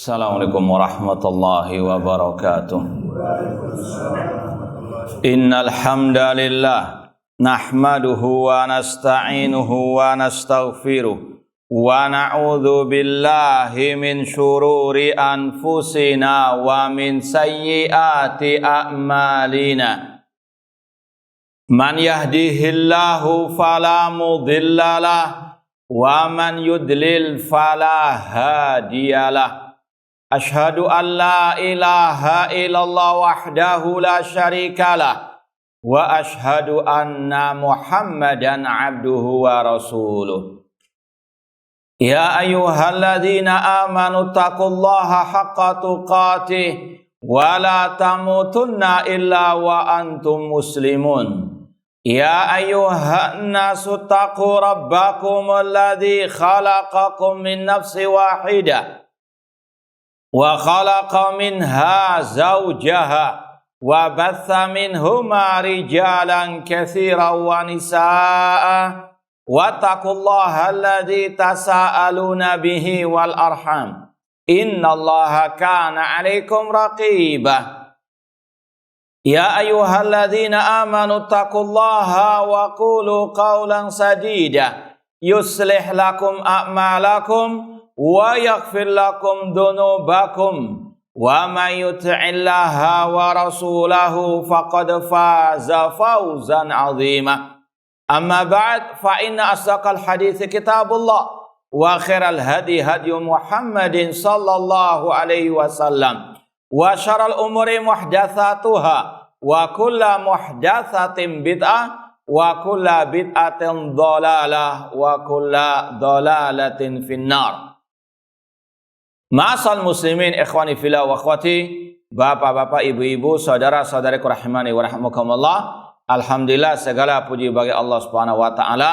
Assalamualaikum warahmatullahi wabarakatuh. Innal hamdalillah nahmaduhu wa nasta'inuhu wa nastaghfiruh wa na'udzu billahi min syururi anfusina wa min sayyiati a'malina. Man yahdihillahu fala mudhillalah wa man yudlil fala hadiyalah. Ashhadu an la ilaha illallah wahdahu la syarikalah wa ashhadu anna Muhammadan abduhu wa rasuluh. Ya ayyuhalladzina amanu taqullaha haqqa tuqatih wa la tamutunna illa wa antum muslimun. Ya ayyuhan nasu taqu rabbakum alladzi khalaqakum min nafsin wahidah wa khalaqa minha zawjaha wa batha minhuma rijalan katsiran wa nisaa'a wattaqullaha alladzi tasaaluna bihi wal arham innallaha kana 'alaikum raqibah. Ya ayyuhalladzina amanu taqullaha wa qulu qawlan sadida yuslih lakum a'malakum wa yaghfir lakum dhunubakum wa may yuti'illaha wa rasulahu faqad faza fawzan 'azima. Amma ba'd, fa inna asdaqal hadits kitabullah wa khairal hadi hadi Muhammadin sallallahu alaihi wasallam wa syarrul umuri muhdatsatuha wa kullu muhdatsatin bid'ah wa kullu bid'atin dhalalah wa kullu dhalalatin finnar. Ma'asal muslimin ikhwani fillah wa akhwati, bapak-bapak, ibu-ibu, saudara-saudariku rahimani wa rahmakumullah. Alhamdulillah, segala puji bagi Allah Subhanahu wa taala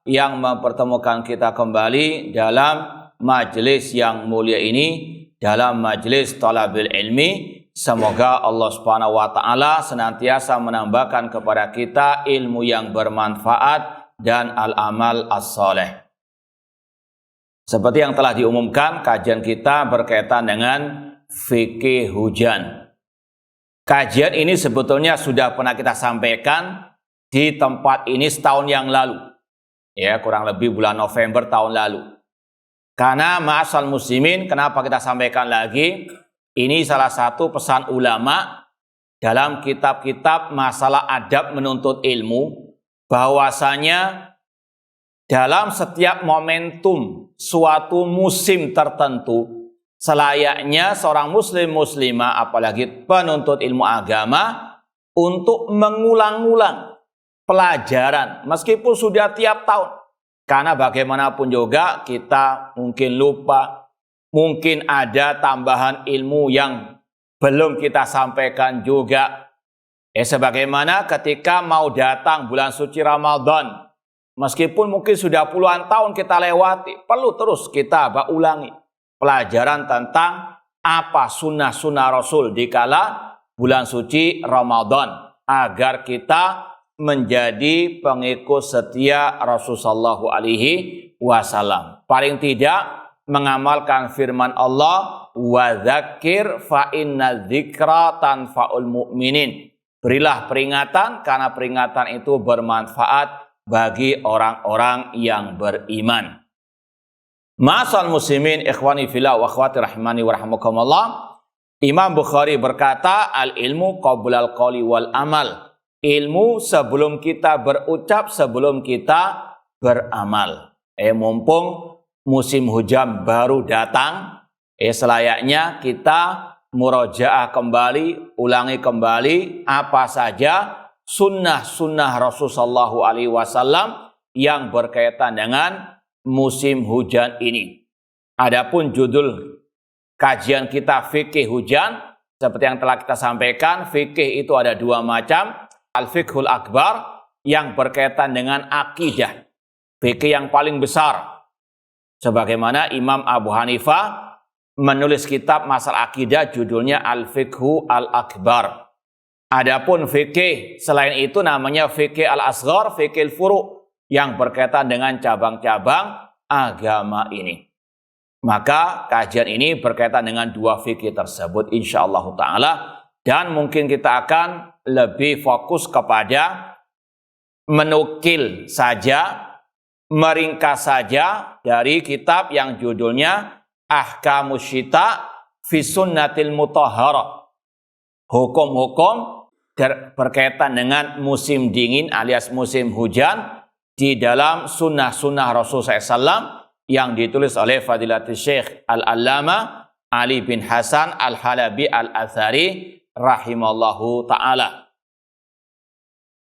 yang mempertemukan kita kembali dalam majelis yang mulia ini, dalam majelis thalabil ilmi. Semoga Allah Subhanahu wa taala senantiasa menambahkan kepada kita ilmu yang bermanfaat dan al-amal as-saleh. Seperti yang telah diumumkan, kajian kita berkaitan dengan fikih hujan. Kajian ini sebetulnya sudah pernah kita sampaikan di tempat ini setahun yang lalu. Ya, kurang lebih bulan November tahun lalu. Karena ma'asal muslimin, kenapa kita sampaikan lagi? Ini salah satu pesan ulama dalam kitab-kitab masalah adab menuntut ilmu, bahwasanya dalam setiap momentum suatu musim tertentu, selayaknya seorang muslim muslimah, apalagi penuntut ilmu agama, untuk mengulang-ulang pelajaran meskipun sudah tiap tahun. Karena bagaimanapun juga kita mungkin lupa, mungkin ada tambahan ilmu yang belum kita sampaikan juga. Sebagaimana ketika mau datang bulan suci Ramadan, meskipun mungkin sudah puluhan tahun kita lewati, perlu terus kita ulangi pelajaran tentang apa sunnah-sunnah Rasul dikala bulan suci Ramadan, agar kita menjadi pengikut setia Rasulullah SAW. Paling tidak mengamalkan firman Allah, wa dzakir fa inna dzikra tanfa'ul mu'minin. Berilah peringatan karena peringatan itu bermanfaat bagi orang-orang yang beriman. Ma'asal muslimin ikhwani fillah wa akhwati rahimani wa rahmakumullah. Imam Bukhari berkata, al ilmu qablal qawli wal amal. Ilmu sebelum kita berucap, sebelum kita beramal. Mumpung musim hujan baru datang, selayaknya kita murojaah kembali, ulangi kembali apa saja sunnah-sunnah Rasulullah SAW yang berkaitan dengan musim hujan ini. Adapun judul kajian kita fikih hujan, seperti yang telah kita sampaikan, fikih itu ada dua macam. Al-fiqhul akbar yang berkaitan dengan akidah, fikih yang paling besar. Sebagaimana Imam Abu Hanifah menulis kitab masalah akidah judulnya Al-Fiqhu Al-Akbar. Adapun fikih selain itu namanya fikih al-asghar, fikih al-furu' yang berkaitan dengan cabang-cabang agama ini. Maka kajian ini berkaitan dengan dua fikih tersebut insyaallah ta'ala. Dan mungkin kita akan lebih fokus kepada menukil saja, meringkas saja dari kitab yang judulnya Ahkamus Syita fi Sunnatil Mutahharah. Hukum-hukum berkaitan dengan musim dingin alias musim hujan di dalam sunnah-sunnah Rasulullah SAW yang ditulis oleh Fadilatul Syekh Al-Allama Ali bin Hasan Al-Halabi Al-Athari rahimallahu ta'ala.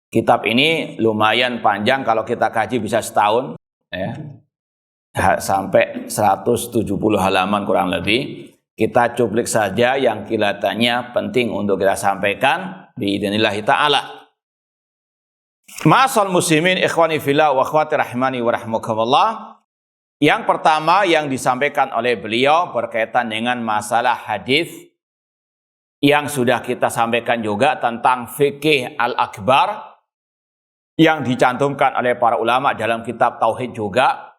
Kitab ini lumayan panjang, kalau kita kaji bisa setahun ya. Sampai 170 halaman kurang lebih. Kita cuplik saja yang kelihatannya penting untuk kita sampaikan biidznillah ta'ala. Ma'asal muslimin ikhwani fillah wa akhwati rahimani wa rahmakumullah. Yang pertama yang disampaikan oleh beliau berkaitan dengan masalah hadis yang sudah kita sampaikan juga tentang fikih al-akbar yang dicantumkan oleh para ulama dalam kitab tauhid juga,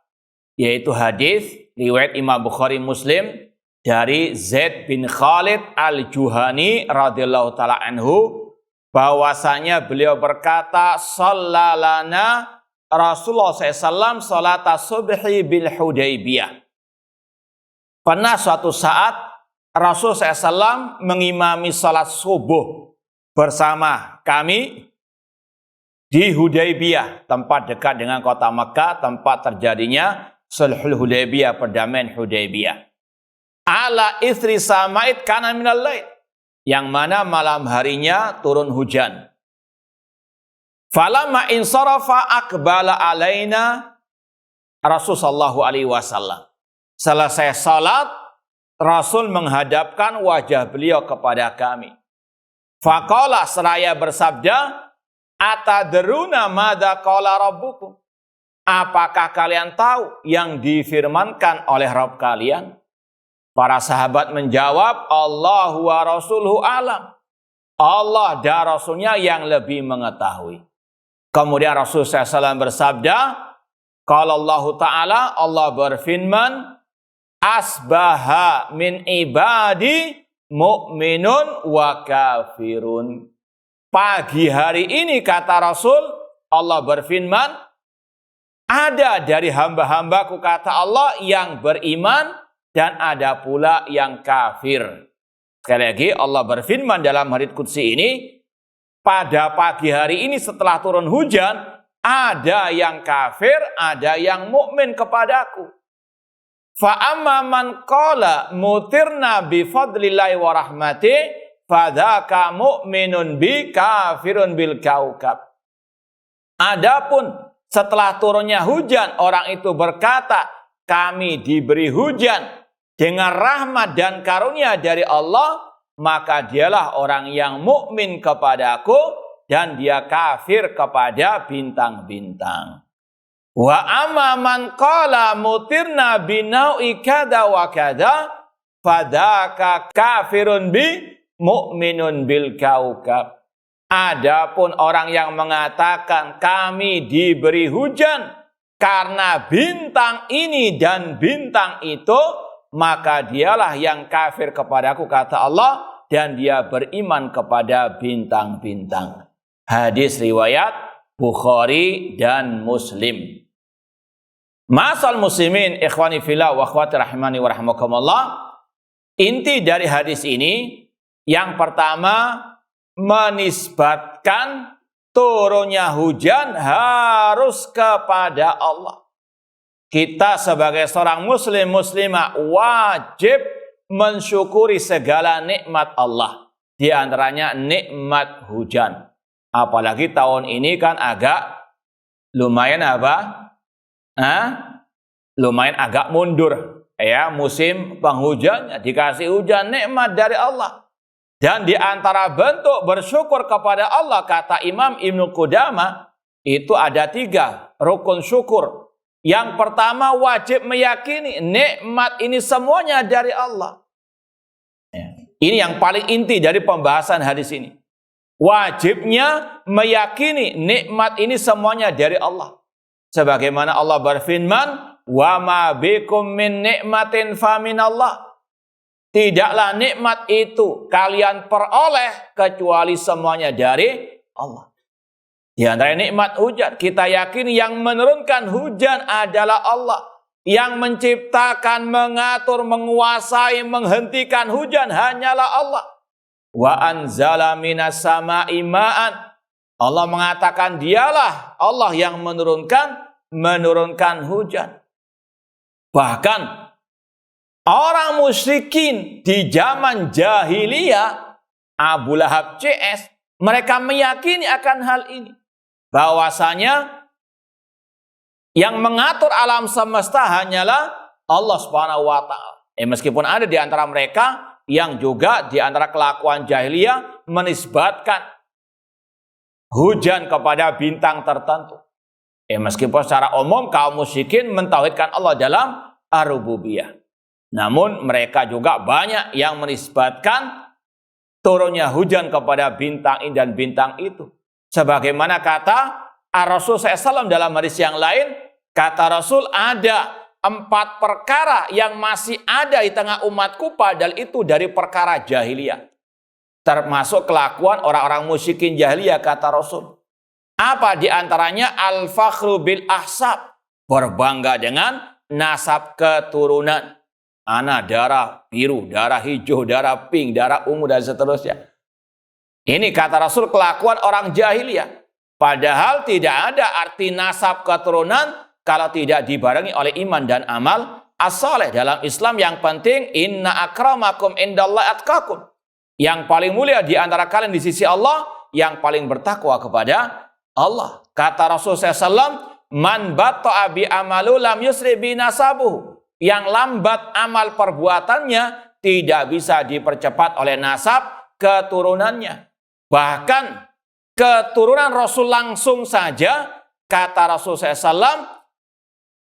yaitu hadis riwayat Imam Bukhari Muslim dari Zaid bin Khalid al-Juhani radhiyallahu taala anhu, bahwasanya beliau berkata, sallalana Rasulullah SAW salata subhi bil Hudaybiyah. Pernah suatu saat Rasul SAW mengimami salat subuh bersama kami di Hudaybiyah, tempat dekat dengan kota Mekah, tempat terjadinya Sulhul Hudaybiyah, perdamaian Hudaybiyah. Ala istri samait kana minal lail, yang mana malam harinya turun hujan. Falamma insarafa aqbala alaina Rasul sallallahu alaihi wasallam. Selesai salat, Rasul menghadapkan wajah beliau kepada kami. Faqala, seraya bersabda, atadruna madza qala rabbukum? Apakah kalian tahu yang difirmankan oleh Rabb kalian? Para sahabat menjawab, Allahu wa rasuluhu alam. Allah dan Rasulnya yang lebih mengetahui. Kemudian Rasul SAW bersabda, qala Allah Ta'ala, Allah berfirman, asbaha min ibadi mu'minun wa kafirun. Pagi hari ini, kata Rasul, Allah berfirman, ada dari hamba-hambaku, kata Allah, yang beriman dan ada pula yang kafir. Sekali lagi Allah berfirman dalam hadits qudsi ini, pada pagi hari ini setelah turun hujan, ada yang kafir, ada yang mukmin kepadaku. Fa amma man qala mutirna bi fadlillahi wa rahmati fadzaka mu'minun bi kafirun bil kaukab. Adapun setelah turunnya hujan, orang itu berkata, kami diberi hujan dengan rahmat dan karunia dari Allah, maka dialah orang yang mukmin kepadaku dan dia kafir kepada bintang-bintang. Wa amma man qala mutirna binau'i kada wa kada fadzaka kafirun bi mu'minun bil kaukab. Adapun orang yang mengatakan kami diberi hujan karena bintang ini dan bintang itu, maka dialah yang kafir kepadaku, kata Allah, dan dia beriman kepada bintang-bintang. Hadis riwayat Bukhari dan Muslim. Ma'asal muslimin ikhwani fillah wa akhwati rahimani wa rahmakumullah. Inti dari hadis ini yang pertama menisbatkan turunnya hujan harus kepada Allah. Kita sebagai seorang muslim muslimah wajib mensyukuri segala nikmat Allah. Di antaranya nikmat hujan. Apalagi tahun ini kan agak lumayan apa? Lumayan agak mundur. Ya, musim penghujan, dikasih hujan, nikmat dari Allah. Dan di antara bentuk bersyukur kepada Allah, kata Imam Ibnu Qudamah, itu ada 3 rukun syukur. Yang pertama, wajib meyakini nikmat ini semuanya dari Allah. Ini yang paling inti dari pembahasan hadis ini. Wajibnya meyakini nikmat ini semuanya dari Allah. Sebagaimana Allah berfirman, wa ma bikum min nikmatin faminallah. Tidaklah nikmat itu kalian peroleh kecuali semuanya dari Allah. Di antara nikmat hujan, kita yakin yang menurunkan hujan adalah Allah. Yang menciptakan, mengatur, menguasai, menghentikan hujan hanyalah Allah. Wa anzala minas sama'i ma'an. Allah mengatakan dialah Allah yang menurunkan hujan. Bahkan orang musyrikin di zaman jahiliyah, Abu Lahab CS, mereka meyakini akan hal ini. Bahwasanya yang mengatur alam semesta hanyalah Allah Subhanahu wa Ta'ala. Meskipun ada di antara mereka yang juga di antara kelakuan jahiliyah menisbatkan hujan kepada bintang tertentu. Meskipun secara umum kaum musyrikin mentauhidkan Allah dalam ar-rububiyah. Namun mereka juga banyak yang menisbatkan turunnya hujan kepada bintang ini dan bintang itu. Sebagaimana kata Rasul SAW dalam hadis yang lain, kata Rasul, ada 4 perkara yang masih ada di tengah umatku, padahal itu dari perkara jahiliyah. Termasuk kelakuan orang-orang musyrikin jahiliyah, kata Rasul. Apa di antaranya? Al-fakhru bil ahsab, berbangga dengan nasab keturunan. Anak darah biru, darah hijau, darah pink, darah ungu, dan seterusnya. Ini kata Rasul kelakuan orang jahiliyah. Padahal tidak ada arti nasab keturunan kalau tidak dibarengi oleh iman dan amal as-saleh. Dalam Islam yang penting, inna akramakum indallahi atqakum. Yang paling mulia di antara kalian di sisi Allah, yang paling bertakwa kepada Allah. Kata Rasul SAW, man batta'a bi amalu lam yusri bi nasabuhu. Yang lambat amal perbuatannya tidak bisa dipercepat oleh nasab keturunannya. Bahkan keturunan Rasul langsung saja, kata Rasul SAW,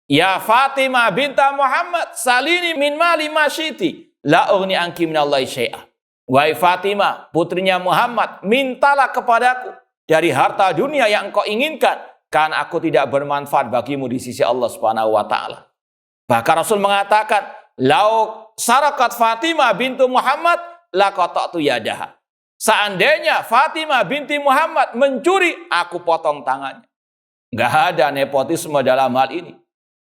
ya Fatimah binta Muhammad, salini min mali masyiti, la ughni anki minallahi syai'ah. Wahai Fatimah, putrinya Muhammad, mintalah kepadaku dari harta dunia yang engkau inginkan, karena aku tidak bermanfaat bagimu di sisi Allah Subhanahu wa Ta'ala. Bahkan Rasul mengatakan, lau sarakat Fatimah bintu Muhammad, la qata'tu yadaha. Seandainya Fatimah binti Muhammad mencuri, aku potong tangannya. Nggak ada nepotisme dalam hal ini.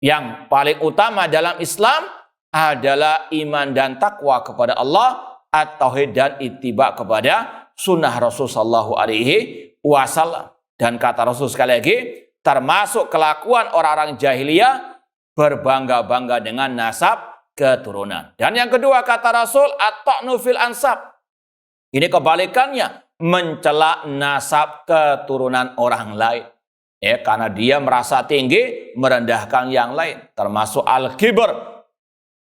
Yang paling utama dalam Islam adalah iman dan takwa kepada Allah, at-tauhid dan ittiba kepada sunnah Rasul sallallahu alaihi wasallam. Dan kata Rasul sekali lagi, termasuk kelakuan orang-orang jahiliyah berbangga-bangga dengan nasab keturunan. Dan yang kedua kata Rasul, at-ta'nu fil ansab. Ini kebalikannya, mencela nasab keturunan orang lain. Karena dia merasa tinggi, merendahkan yang lain. Termasuk al-kibr,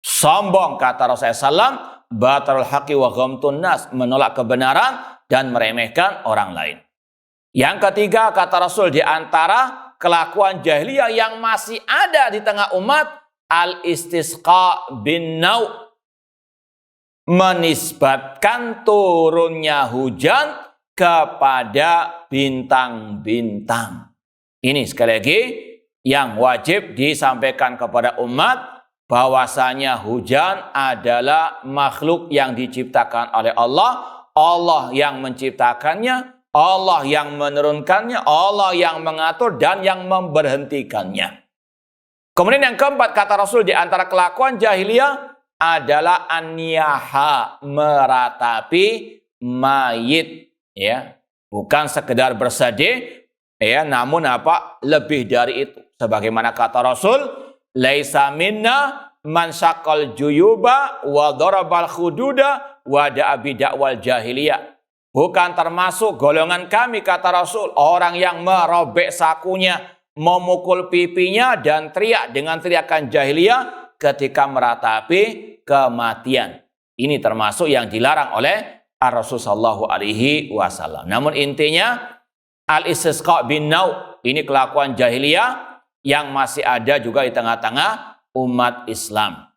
sombong, kata Rasulullah SAW, batarul haqi wa ghamtun nas, menolak kebenaran dan meremehkan orang lain. Yang ketiga, kata Rasul, di antara kelakuan jahiliyah yang masih ada di tengah umat, al-istisqa bin nau, menisbatkan turunnya hujan kepada bintang-bintang. Ini sekali lagi yang wajib disampaikan kepada umat, bahwasanya hujan adalah makhluk yang diciptakan oleh Allah. Allah yang menciptakannya, Allah yang menurunkannya, Allah yang mengatur dan yang memberhentikannya. Kemudian yang keempat kata Rasul, di antara kelakuan jahiliyah adalah an-niyaha, meratapi mayit, bukan sekedar bersedih, namun lebih dari itu. Sebagaimana kata Rasul, laisa minna man syaqal juyuba wa darabal khududa wa da'a bidakwal jahiliyah. Bukan termasuk golongan kami, kata Rasul, orang yang merobek sakunya, memukul pipinya dan teriak dengan teriakan jahiliyah ketika meratapi kematian. Ini termasuk yang dilarang oleh Rasul sallallahu alaihi wasallam. Namun intinya al-istisqa bin nau, ini kelakuan jahiliyah yang masih ada juga di tengah-tengah umat Islam.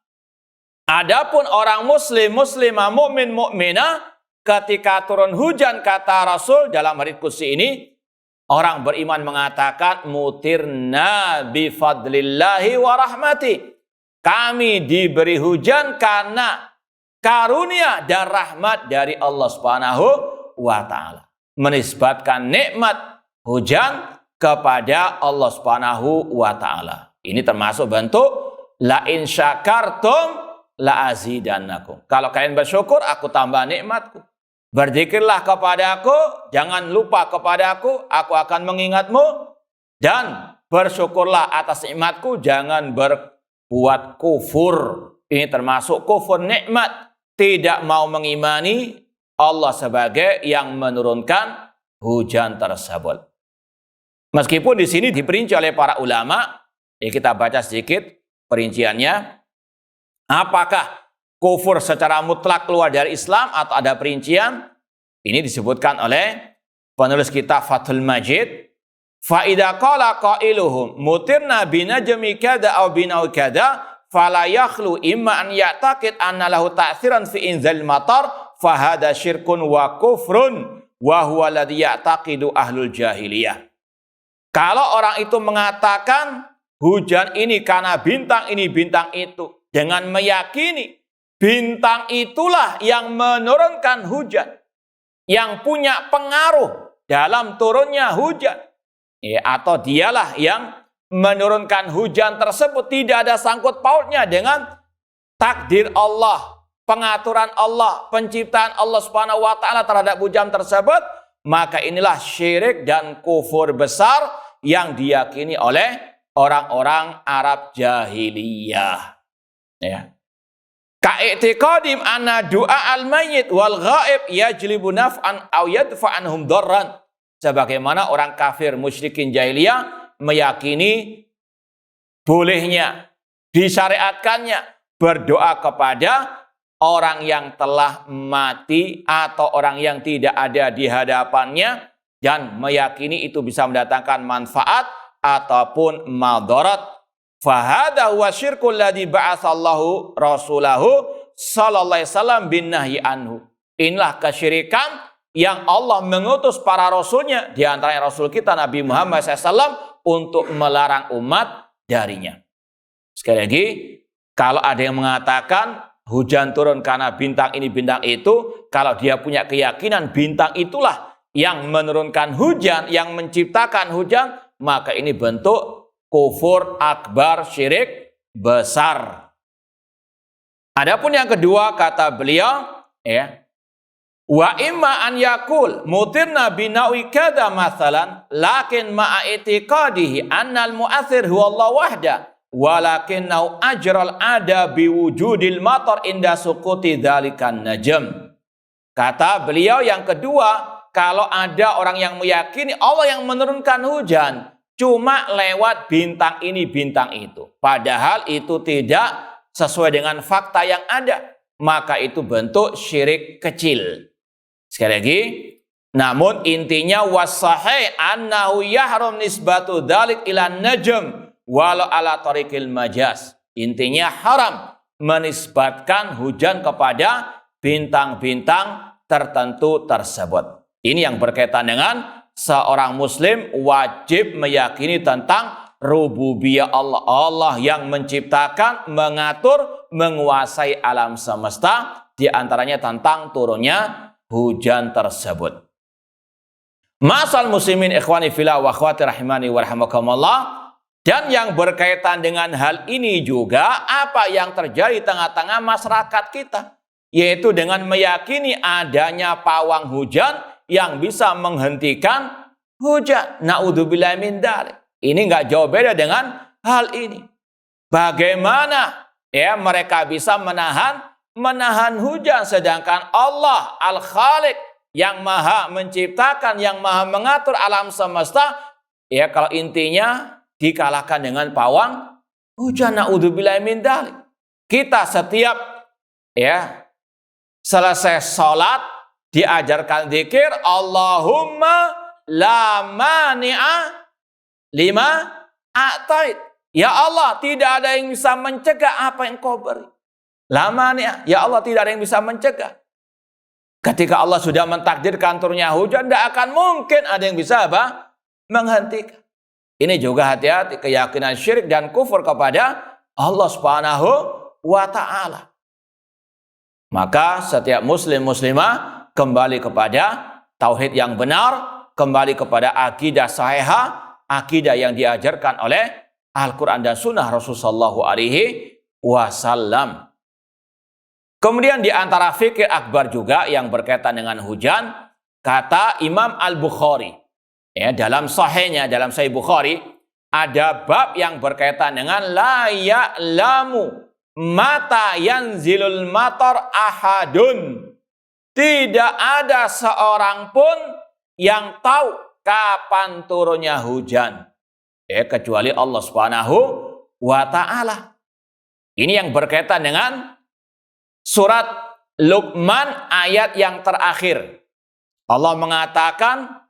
Adapun orang muslim, muslimah, mukmin, mukminah, ketika turun hujan, kata Rasul dalam hadits qudsi ini, Orang beriman mengatakan mutirna bifadlillahi wa rahmati. Kami diberi hujan karena karunia dan rahmat dari Allah Subhanahu wa taala. Menisbatkan nikmat hujan kepada Allah Subhanahu wa taala. Ini termasuk bentuk la in syakartum la azidannakum. Kalau kalian bersyukur, aku tambah nikmatku. Berzikirlah kepadaku, jangan lupa kepadaku, aku akan mengingatmu. Dan bersyukurlah atas nikmatku, jangan berbuat kufur. Ini termasuk kufur nikmat. Tidak mau mengimani Allah sebagai yang menurunkan hujan tersebut. Meskipun di sini diperinci oleh para ulama, kita baca sedikit perinciannya. Apakah kufur secara mutlak keluar dari Islam atau ada perincian? Ini disebutkan oleh penulis kitab Fathul Majid. Fa idza qala qailuhum mutirna binajmi kada aw binaw kada fala yakhlu imma an ya'taqid anna lahu ta'siran fi inzal matar fa hada syirkun wa kufrun wa huwa alladhi ya'taqidu ahlul jahiliyah. Kalau orang itu mengatakan hujan ini karena bintang ini bintang itu dengan meyakini bintang itulah yang menurunkan hujan, yang punya pengaruh dalam turunnya hujan, atau dialah yang menurunkan hujan tersebut, tidak ada sangkut pautnya dengan takdir Allah, pengaturan Allah, penciptaan Allah Subhanahu wa taala terhadap hujan tersebut, maka inilah syirik dan kufur besar yang diyakini oleh orang-orang Arab jahiliyah. Ya. Ka'itiqadim anna du'a al-mayyit wal ghaib yajlibu naf'an aw yadfa'anhum darran. Sebagaimana orang kafir musyrikin jahiliyah meyakini bolehnya, disyariatkannya berdoa kepada orang yang telah mati atau orang yang tidak ada di hadapannya dan meyakini itu bisa mendatangkan manfaat ataupun madarat. Fahada huwa syirkul ladzi ba'atsallahu rasulahu sallallahu alaihi wasallam bin nahyi anhu. Inilah kesyirikan yang Allah mengutus para rasulnya, di antaranya rasul kita Nabi Muhammad SAW, untuk melarang umat darinya. Sekali lagi, kalau ada yang mengatakan hujan turun karena bintang ini bintang itu, kalau dia punya keyakinan bintang itulah yang menurunkan hujan, yang menciptakan hujan, maka ini bentuk kufur akbar, syirik besar. Adapun yang kedua, kata beliau, wa imma an yakul mutirna binawi kada masalan lakin ma'a itiqadihi annal mu'athir huwa Allah wahda walakinnau ajral ada biwujudil matar inda suquti dzalikan najm. Kata beliau yang kedua, kalau ada orang yang meyakini Allah yang menurunkan hujan cuma lewat bintang ini bintang itu, padahal itu tidak sesuai dengan fakta yang ada, maka itu bentuk syirik kecil. Sekali lagi, namun intinya wasahih annahu yahrum nisbatu dzalik ila najm walau ala tariqil majaz. Intinya haram menisbatkan hujan kepada bintang-bintang tertentu tersebut. Ini yang berkaitan dengan seorang muslim wajib meyakini tentang rububiyah Allah. Allah yang menciptakan, mengatur, menguasai alam semesta, di antaranya tentang turunnya hujan tersebut. Ma'asal muslimin ikhwani fillah wa akhwati rahimani wa rahimakumullah. Dan yang berkaitan dengan hal ini juga apa yang terjadi di tengah-tengah masyarakat kita, yaitu dengan meyakini adanya pawang hujan yang bisa menghentikan hujan. Na'udzubillahi min dzalik. Ini enggak jauh beda dengan hal ini. Bagaimana mereka bisa menahan hujan, sedangkan Allah Al-Khaliq yang maha menciptakan, yang maha mengatur alam semesta, kalau intinya dikalahkan dengan pawang hujan. Na'udzubillahi min dzalik. Kita setiap selesai sholat diajarkan zikir Allahumma la mani'a lima a'tait. Ya Allah, tidak ada yang bisa mencegah apa yang kau beri. La mani'a, ya Allah, tidak ada yang bisa mencegah. Ketika Allah sudah mentakdirkan turunnya hujan, tidak akan mungkin ada yang bisa menghentikan. Ini juga hati-hati keyakinan syirik dan kufur kepada Allah Subhanahu wa ta'ala. Maka setiap muslim muslimah kembali kepada tauhid yang benar, kembali kepada akidah sahihah, akidah yang diajarkan oleh Al-Quran dan Sunnah Rasulullah SAW. Kemudian di antara fikih akbar juga yang berkaitan dengan hujan, kata Imam Al-Bukhari, ya, dalam sahihnya, dalam Sahih Bukhari, ada bab yang berkaitan dengan la ya'lamu mata yanzilul matar ahadun. Tidak ada seorang pun yang tahu kapan turunnya hujan, ya, kecuali Allah Subhanahu wa ta'ala. Ini yang berkaitan dengan surat Luqman ayat yang terakhir. Allah mengatakan,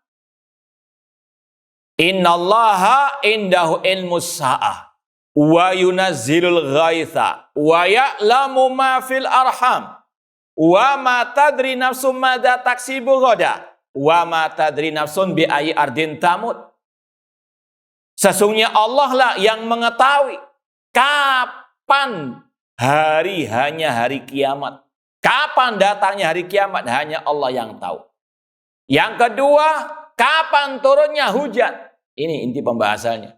innallaha indahu ilmus sa'ah wa yunazzilul ghaitha wa ya'lamu ma fil arham wa ma tadri nafsum madza taksibu ghadan wa ma tadri nafsun bi ayyi ardin tamut. Sesungguhnya Allah lah yang mengetahui kapan hanya hari kiamat. Kapan datangnya hari kiamat hanya Allah yang tahu. Yang kedua, kapan turunnya hujan. Ini inti pembahasannya.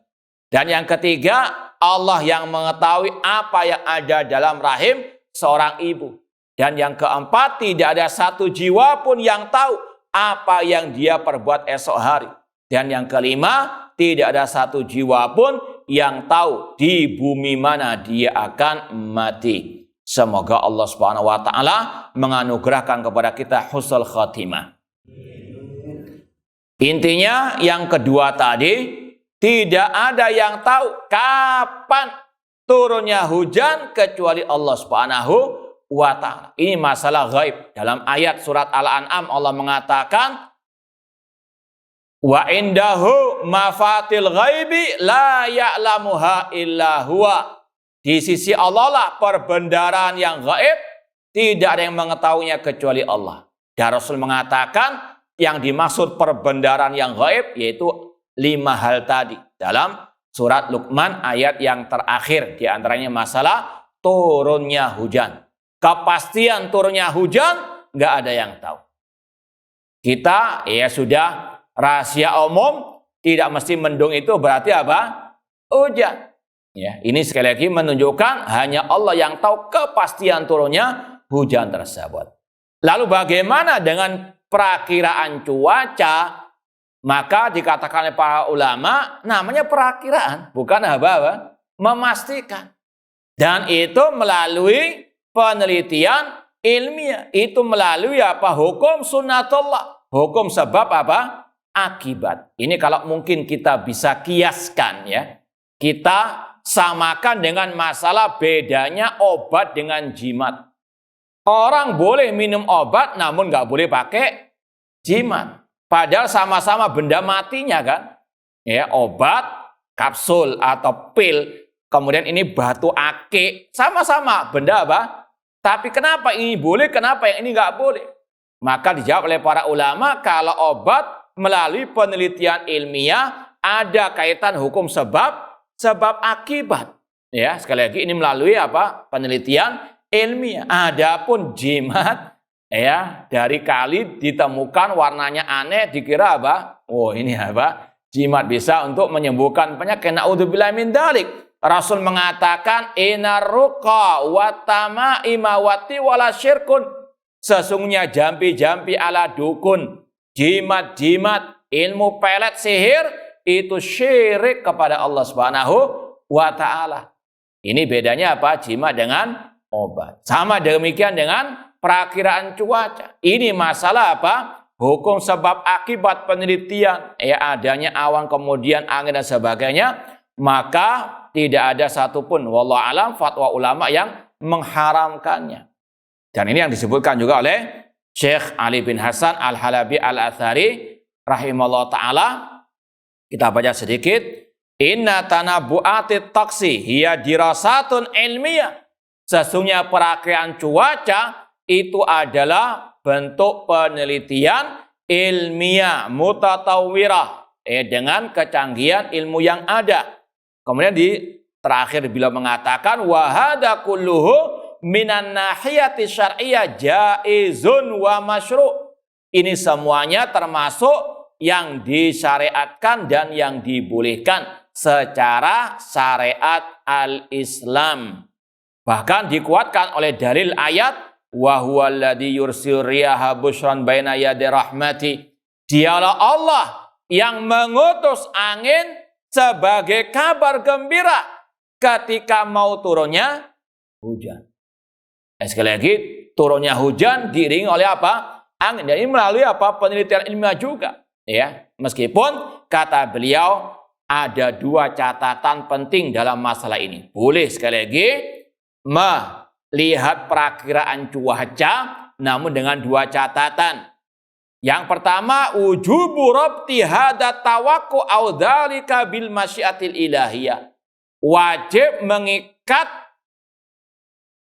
Dan yang ketiga, Allah yang mengetahui apa yang ada dalam rahim seorang ibu. Dan yang keempat, tidak ada satu jiwa pun yang tahu apa yang dia perbuat esok hari. Dan yang kelima, tidak ada satu jiwa pun yang tahu di bumi mana dia akan mati. Semoga Allah Subhanahu wa ta'ala menganugerahkan kepada kita husnul khatimah. Intinya yang kedua tadi, tidak ada yang tahu kapan turunnya hujan kecuali Allah Subhanahu wa ta'ala. Ini masalah ghaib. Dalam ayat surat Al-An'am Allah mengatakan, wa indahu mafatil ghaibi la ya'lamuha illa huwa. Di sisi Allah lah perbendaharaan yang gaib, tidak ada yang mengetahuinya kecuali Allah. Dan Rasul mengatakan yang dimaksud perbendaharaan yang gaib yaitu 5 hal tadi dalam surat Luqman ayat yang terakhir. Di antaranya masalah turunnya hujan. Kepastian turunnya hujan nggak ada yang tahu. Kita ya sudah rahasia umum, tidak mesti mendung itu berarti apa? Hujan. Ya, ini sekali lagi menunjukkan hanya Allah yang tahu kepastian turunnya hujan tersebut. Lalu bagaimana dengan perakiraan cuaca? Maka dikatakan oleh para ulama, namanya perakiraan, bukan apa-apa, memastikan. Dan itu melalui penelitian ilmiah, itu melalui apa? Hukum sunnatullah, hukum sebab apa? Akibat. Ini kalau mungkin kita bisa kiaskan ya. Kita samakan dengan masalah bedanya obat dengan jimat. Orang boleh minum obat namun nggak boleh pakai jimat. Padahal sama-sama benda matinya kan. Ya, obat, kapsul atau pil, kemudian ini batu akik, sama-sama benda apa? Tapi kenapa ini boleh, kenapa yang ini nggak boleh? Maka dijawab oleh para ulama, kalau obat melalui penelitian ilmiah ada kaitan hukum sebab akibat. Ya, sekali lagi ini melalui apa? Penelitian ilmiah. Adapun jimat ya, dari kali ditemukan warnanya aneh dikira apa? Oh, ini apa? Jimat bisa untuk menyembuhkan penyakit. Naudzubillahi min dzalik. Rasul mengatakan inar ruqa wa tamaima wati wala syirkun. Sesungguhnya jampi-jampi ala dukun, jimat-jimat, ilmu pelet sihir itu syirik kepada Allah Subhanahu wa ta'ala. Ini bedanya apa? Jimat dengan obat. Sama demikian dengan perakiraan cuaca. Ini masalah apa? Hukum sebab akibat penelitian. Ya, adanya awan kemudian angin dan sebagainya. Maka tidak ada satupun wallahu alam fatwa ulama yang mengharamkannya. Dan ini yang disebutkan juga oleh Syekh Ali bin Hasan Al-Halabi Al-Athari rahimahullah ta'ala. Kita baca sedikit. Inna tanabbu'atit taksi hiya dirasatun ilmiah. Sesungguhnya perakiraan cuaca itu adalah bentuk penelitian ilmiah mutatawwirah dengan kecanggihan ilmu yang ada. Kemudian di terakhir beliau mengatakan wa hadza kulluhu minan nahiyati syar'iyyah jaizun wa masyru'. Ini semuanya termasuk yang disyariatkan dan yang dibolehkan secara syariat al-Islam. Bahkan dikuatkan oleh dalil ayat wa huwallazi yursil riyaha busyran baina yaday rahmati. Dialah Allah yang mengutus angin sebagai kabar gembira ketika mau turunnya hujan. Sekali lagi, turunnya hujan diiringi oleh apa? Angin. Dan ini melalui apa? Penelitian ilmiah juga. Ya, meskipun kata beliau ada dua catatan penting dalam masalah ini. Boleh sekali lagi melihat perakiraan cuaca, namun dengan dua catatan. Yang pertama, wujubu rabti hadza tawaqqu'u aw dzalika bil masyiatil ilahiyah. Wajib mengikat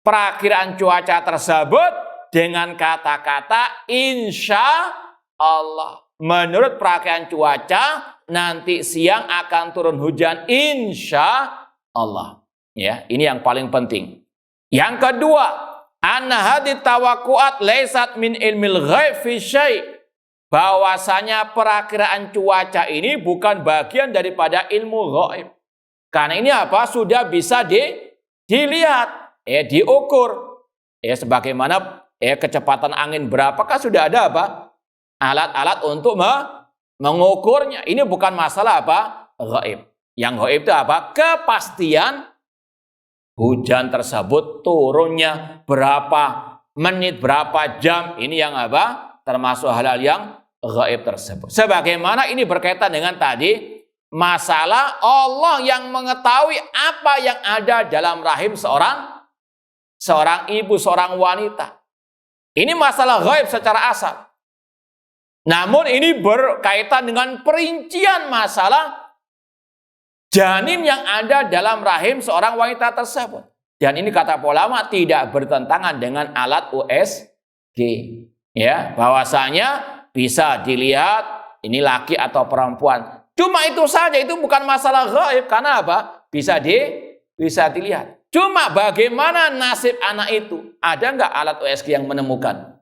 perakiraan cuaca tersebut dengan kata-kata insya Allah. Menurut perakiraan cuaca, nanti siang akan turun hujan insya Allah. Ya, ini yang paling penting. Yang kedua, anna hadit tawaqqu'at laysat min ilmil ghaib fi syai'. Bahwasanya perakiraan cuaca ini bukan bagian daripada ilmu ghaib. Karena ini apa? Sudah bisa dilihat, diukur. Sebagaimana kecepatan angin berapakah sudah ada apa? Alat-alat untuk mengukurnya. Ini bukan masalah apa? Ghaib. Yang ghaib itu apa? Kepastian hujan tersebut turunnya berapa menit, berapa jam. Ini yang apa? Termasuk hal-hal yang ghaib tersebut. Sebagaimana ini berkaitan dengan tadi masalah Allah yang mengetahui apa yang ada dalam rahim seorang ibu, seorang wanita. Ini masalah ghaib secara asal. Namun ini berkaitan dengan perincian masalah janin yang ada dalam rahim seorang wanita tersebut. Dan ini kata ulama tidak bertentangan dengan alat USG. Ya, bahwasanya bisa dilihat ini laki atau perempuan. Cuma itu saja, itu bukan masalah ghaib. Karena apa? Bisa dilihat. Cuma bagaimana nasib anak itu? Ada nggak alat USG yang menemukan?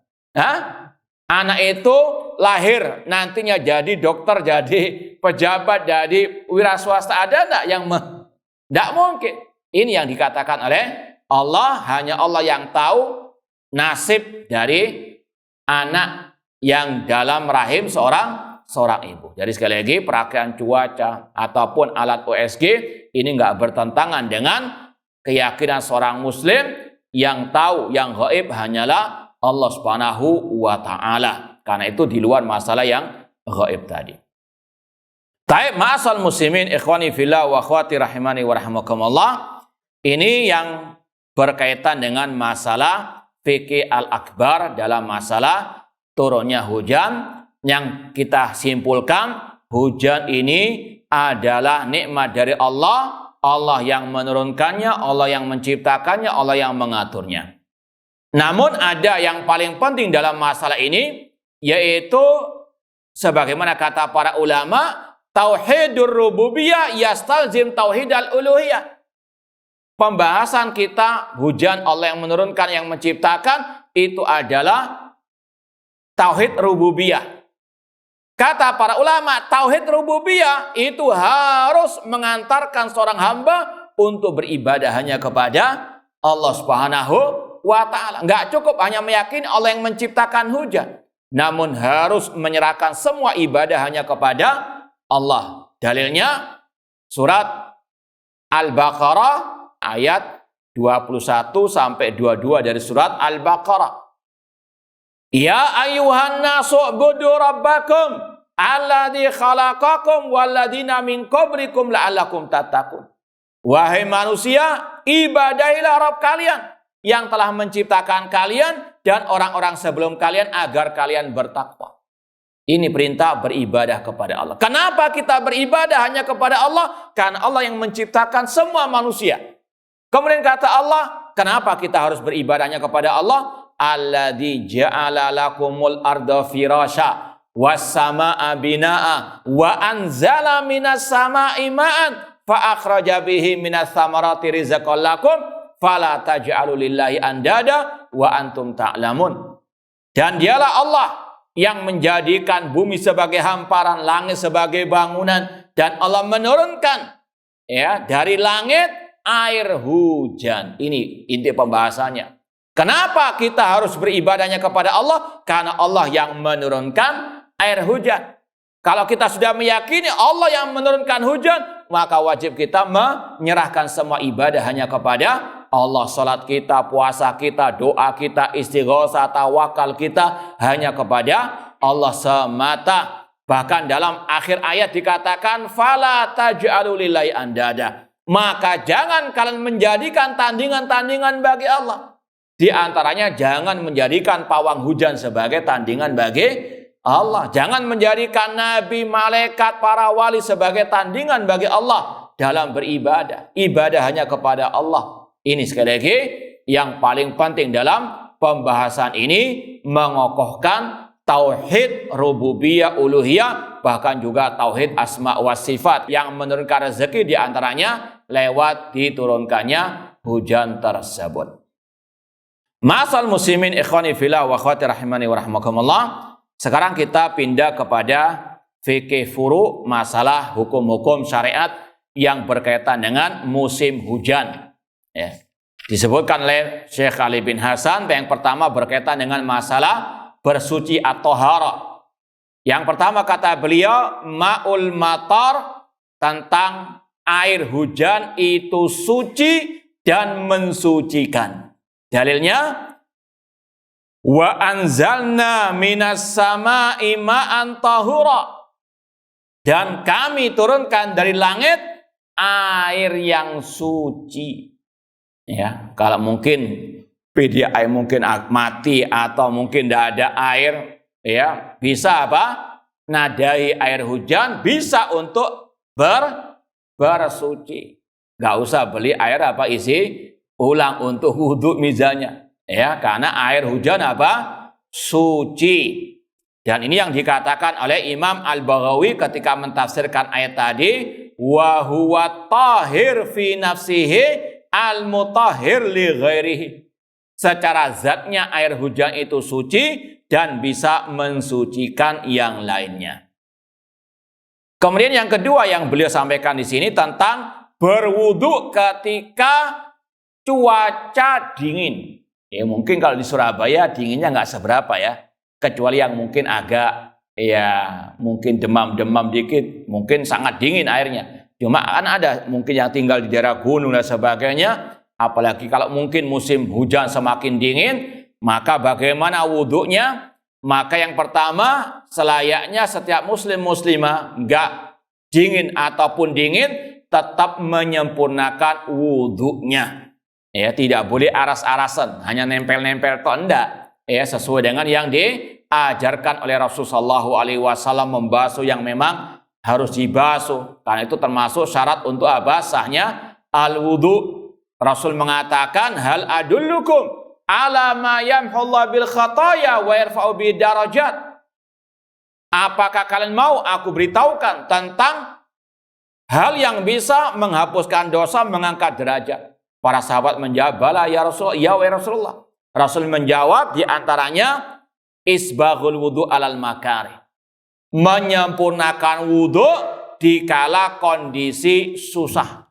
Anak itu lahir, nantinya jadi dokter, jadi pejabat, jadi wira swasta. Ada nggak yang nggak mungkin. Ini yang dikatakan oleh Allah. Hanya Allah yang tahu nasib dari anak yang dalam rahim seorang ibu. Jadi sekali lagi, perakiraan cuaca ataupun alat USG ini nggak bertentangan dengan keyakinan seorang muslim yang tahu yang gaib hanyalah Allah Subhanahu wa ta'ala. Karena itu di luar masalah yang gaib tadi. Taib ma'asal muslimin ikhwani fillah wa akhwati rahimani wa rahimakumullah. Ini yang berkaitan dengan masalah fikih al-akbar dalam masalah turunnya hujan. Yang kita simpulkan, hujan ini adalah nikmat dari Allah. Allah yang menurunkannya, Allah yang menciptakannya, Allah yang mengaturnya. Namun ada yang paling penting dalam masalah ini, yaitu sebagaimana kata para ulama, tauhidur rububiyah yastalzim tauhidal uluhiyah. Pembahasan kita, hujan Allah yang menurunkan, yang menciptakan, itu adalah tauhid rububiyah. Kata para ulama, tauhid rububiyah itu harus mengantarkan seorang hamba untuk beribadah hanya kepada Allah Subhanahu wa ta'ala. Enggak cukup hanya meyakini Allah yang menciptakan hujan, namun harus menyerahkan semua ibadah hanya kepada Allah. Dalilnya surat Al-Baqarah ayat 21 sampai 22 dari surat Al-Baqarah. Ya ayyuhan nasu u'budu rabbakum alladzi khalaqakum walladzina min qablikum la'allakum tattaqun. Wahai manusia, ibadahilah Rabb kalian yang telah menciptakan kalian dan orang-orang sebelum kalian agar kalian bertakwa. Ini perintah beribadah kepada Allah. Kenapa kita beribadah hanya kepada Allah? Karena Allah yang menciptakan semua manusia. Kemudian kata Allah, kenapa kita harus beribadahnya kepada Allah? Alladzi ja'ala lakumul arda firasya was-samaa'a binaa'a wa anzala minas samaa'i ma'an fa akhraja bihi minas thamarati rizqan lakum fala taj'alu lillahi andada wa antum ta'lamun. Dan dialah Allah yang menjadikan bumi sebagai hamparan, langit sebagai bangunan, dan Allah menurunkan dari langit air hujan. Ini inti pembahasannya. Kenapa kita harus beribadahnya kepada Allah? Karena Allah yang menurunkan air hujan. Kalau kita sudah meyakini Allah yang menurunkan hujan, maka wajib kita menyerahkan semua ibadah hanya kepada Allah. Salat kita, puasa kita, doa kita, istighosah, tawakal kita hanya kepada Allah semata. Bahkan dalam akhir ayat dikatakan fala taj'alu lillahi andada. Maka jangan kalian menjadikan tandingan-tandingan bagi Allah. Di antaranya jangan menjadikan pawang hujan sebagai tandingan bagi Allah. Jangan menjadikan nabi, malaikat, para wali sebagai tandingan bagi Allah dalam beribadah. Ibadah hanya kepada Allah. Ini sekali lagi yang paling penting dalam pembahasan ini, mengokohkan tauhid rububiyah uluhiyah, bahkan juga tauhid asma wa sifat yang menurunkan rezeki di antaranya lewat diturunkannya hujan tersebut. Ma'asal muslimin ikhwani fillah wa akhwati rahimani wa rahmakumullah. Sekarang kita pindah kepada fikih furu, masalah hukum-hukum syariat yang berkaitan dengan musim hujan. Disebutkan oleh Syekh Ali bin Hasan, yang pertama berkaitan dengan masalah bersuci atau hara. Yang pertama kata beliau, ma'ul matar, tentang air hujan itu suci dan mensucikan. Dalilnya, wa anzalna minas samaa'i ma'an tahura, dan kami turunkan dari langit air yang suci. Kalau mungkin PDI mungkin mati atau mungkin tidak ada air, bisa apa? Nadai air hujan bisa untuk bersuci. Gak usah beli air isi ulang untuk wudhu misalnya, karena air hujan suci. Dan ini yang dikatakan oleh Imam Al-Baghawi ketika mentafsirkan ayat tadi, wa huwa tahir fi nafsihi al-mutahhir li ghairihi. Secara zatnya air hujan itu suci dan bisa mensucikan yang lainnya. Kemudian yang kedua yang beliau sampaikan di sini tentang berwudu ketika cuaca dingin. Mungkin kalau di Surabaya dinginnya nggak seberapa kecuali yang mungkin agak mungkin demam-demam dikit, mungkin sangat dingin airnya. Cuma kan ada mungkin yang tinggal di daerah gunung dan sebagainya, apalagi kalau mungkin musim hujan semakin dingin, maka bagaimana wudhunya? Maka yang pertama, selayaknya setiap muslim muslimah nggak dingin ataupun dingin tetap menyempurnakan wudhunya. Tidak boleh aras-arasan, hanya nempel-nempel atau enggak. Sesuai dengan yang diajarkan oleh Rasulullah SAW, membasuh yang memang harus dibasuh. Karena itu termasuk syarat untuk sahnya al-wudu. Rasul mengatakan, hal adullukum ala ma yamhullah bil khataya wa yarfa'u bi darajat. Apakah kalian mau aku beritahukan tentang hal yang bisa menghapuskan dosa, mengangkat derajat? Para sahabat menjawab, bala ya Rasulullah, ya wa Rasulullah. Rasul menjawab, di antaranya isbaghul wudu alal makari, menyempurnakan wudu dikala kondisi susah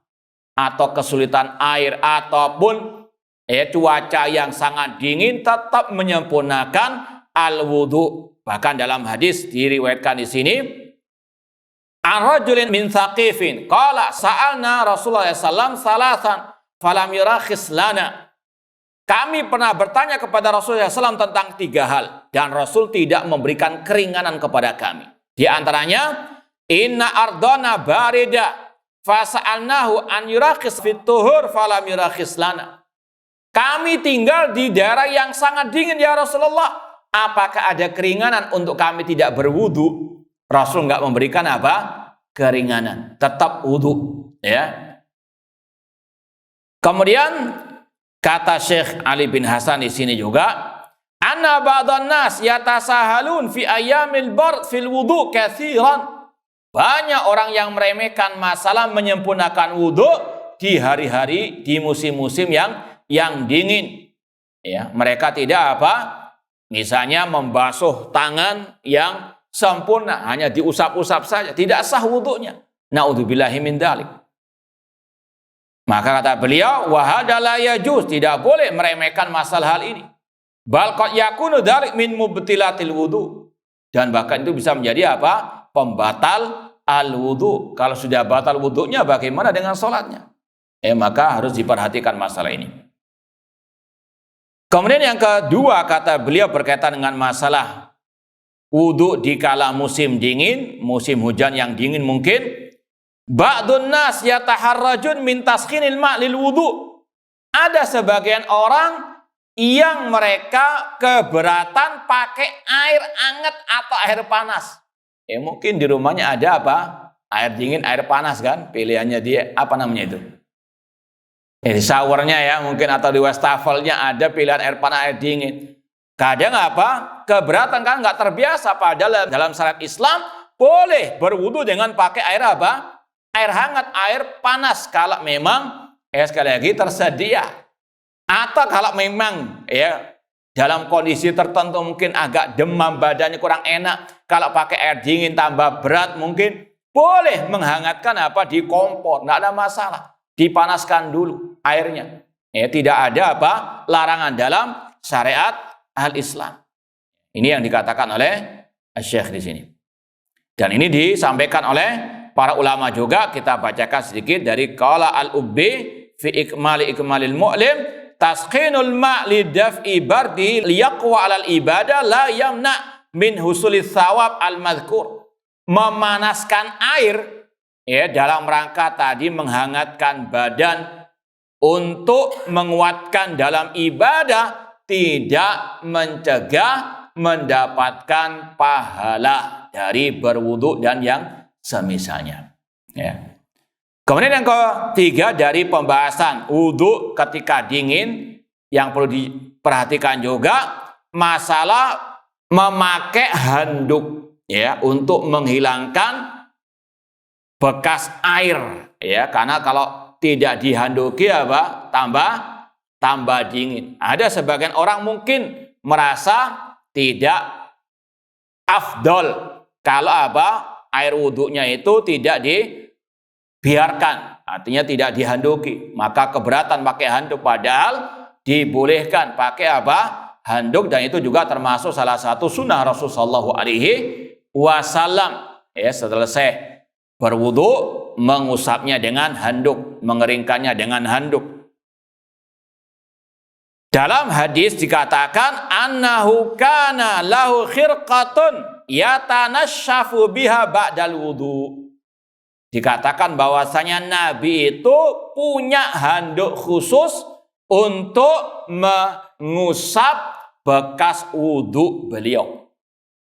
atau kesulitan air ataupun cuaca yang sangat dingin, tetap menyempurnakan al-wudu. Bahkan dalam hadis diriwayatkan di sini, ar-rajulin min Thaqifin qala sa'alna Rasulullah sallallahu alaihi wasallam falam yurakhis lana. Kami pernah bertanya kepada Rasulullah SAW tentang 3 hal, dan Rasul tidak memberikan keringanan kepada kami. Di antaranya, inna ardana barida fasa'alnahu an yurakhis fit tuhur falam yurakhis lana. Kami tinggal di daerah yang sangat dingin ya Rasulullah, apakah ada keringanan untuk kami tidak berwudu? Rasul nggak memberikan keringanan, tetap wudu. Kemudian kata Syekh Ali bin Hasan di sini juga, anna ba'dhan nas yatasahalun fi ayyamil bard fil wudu katsiran. Banyak orang yang meremehkan masalah menyempurnakan wudu di hari-hari di musim-musim yang dingin. Ya, mereka tidak apa? Misalnya membasuh tangan yang sempurna, hanya diusap-usap saja, tidak sah wudunya. Naudzubillahi min dzalik. Maka kata beliau, wa hadza la yajuz, tidak boleh meremehkan masalah hal ini. Bal qad yakunu dzalik min mubtilatil wudu. Dan bahkan itu bisa menjadi apa? Pembatal al-wudu. Kalau sudah batal wudunya, bagaimana dengan sholatnya? Maka harus diperhatikan masalah ini. Kemudian yang kedua, kata beliau berkaitan dengan masalah wudu di kala musim dingin, musim hujan yang dingin mungkin. Ba'dun nas yataharrajun min taskhinil ma' lil wudu. Ada sebagian orang yang mereka keberatan pakai air hangat atau air panas. Mungkin di rumahnya ada apa? Air dingin, air panas kan? Pilihannya dia apa namanya itu? Di showernya ya mungkin, atau di wastafelnya ada pilihan air panas, air dingin. Kadang apa? Keberatan kan, nggak terbiasa. Padahal dalam syariat Islam boleh berwudu dengan pakai air apa? Air hangat, air panas. Kalau memang sekali lagi tersedia. Atau kalau memang dalam kondisi tertentu mungkin agak demam, badannya kurang enak. Kalau pakai air dingin tambah berat mungkin boleh menghangatkan apa di kompor, nggak ada masalah. Dipanaskan dulu airnya. Tidak ada apa larangan dalam syariat al-Islam. Ini yang dikatakan oleh Syekh di sini. Dan ini disampaikan oleh para ulama juga. Kita bacakan sedikit dari qala al-Ubbi fi ikmalil mu'lim, taskhinul ma' li daf'i bardi liyaqwa 'alal ibadah la yamna min husulis thawab al-madhkur. Memanaskan air dalam rangka tadi menghangatkan badan untuk menguatkan dalam ibadah, tidak mencegah mendapatkan pahala dari berwudu dan yang semisalnya. Kemudian yang ketiga dari pembahasan wudu ketika dingin, yang perlu diperhatikan juga masalah memakai handuk untuk menghilangkan bekas air, karena kalau tidak dihanduki apa? Tambah dingin. Ada sebagian orang mungkin merasa tidak afdol kalau apa? Air wudhunya itu tidak dibiarkan, artinya tidak dihanduki. Maka keberatan pakai handuk, padahal dibolehkan pakai apa? Handuk, dan itu juga termasuk salah satu sunnah Rasulullah SAW. Selesai berwudu, mengusapnya dengan handuk, mengeringkannya dengan handuk. Dalam hadis dikatakan annahu kana lahu khirqatun yatanasyafu biha ba'dal wudu. Dikatakan bahwasanya Nabi itu punya handuk khusus untuk mengusap bekas wudu beliau.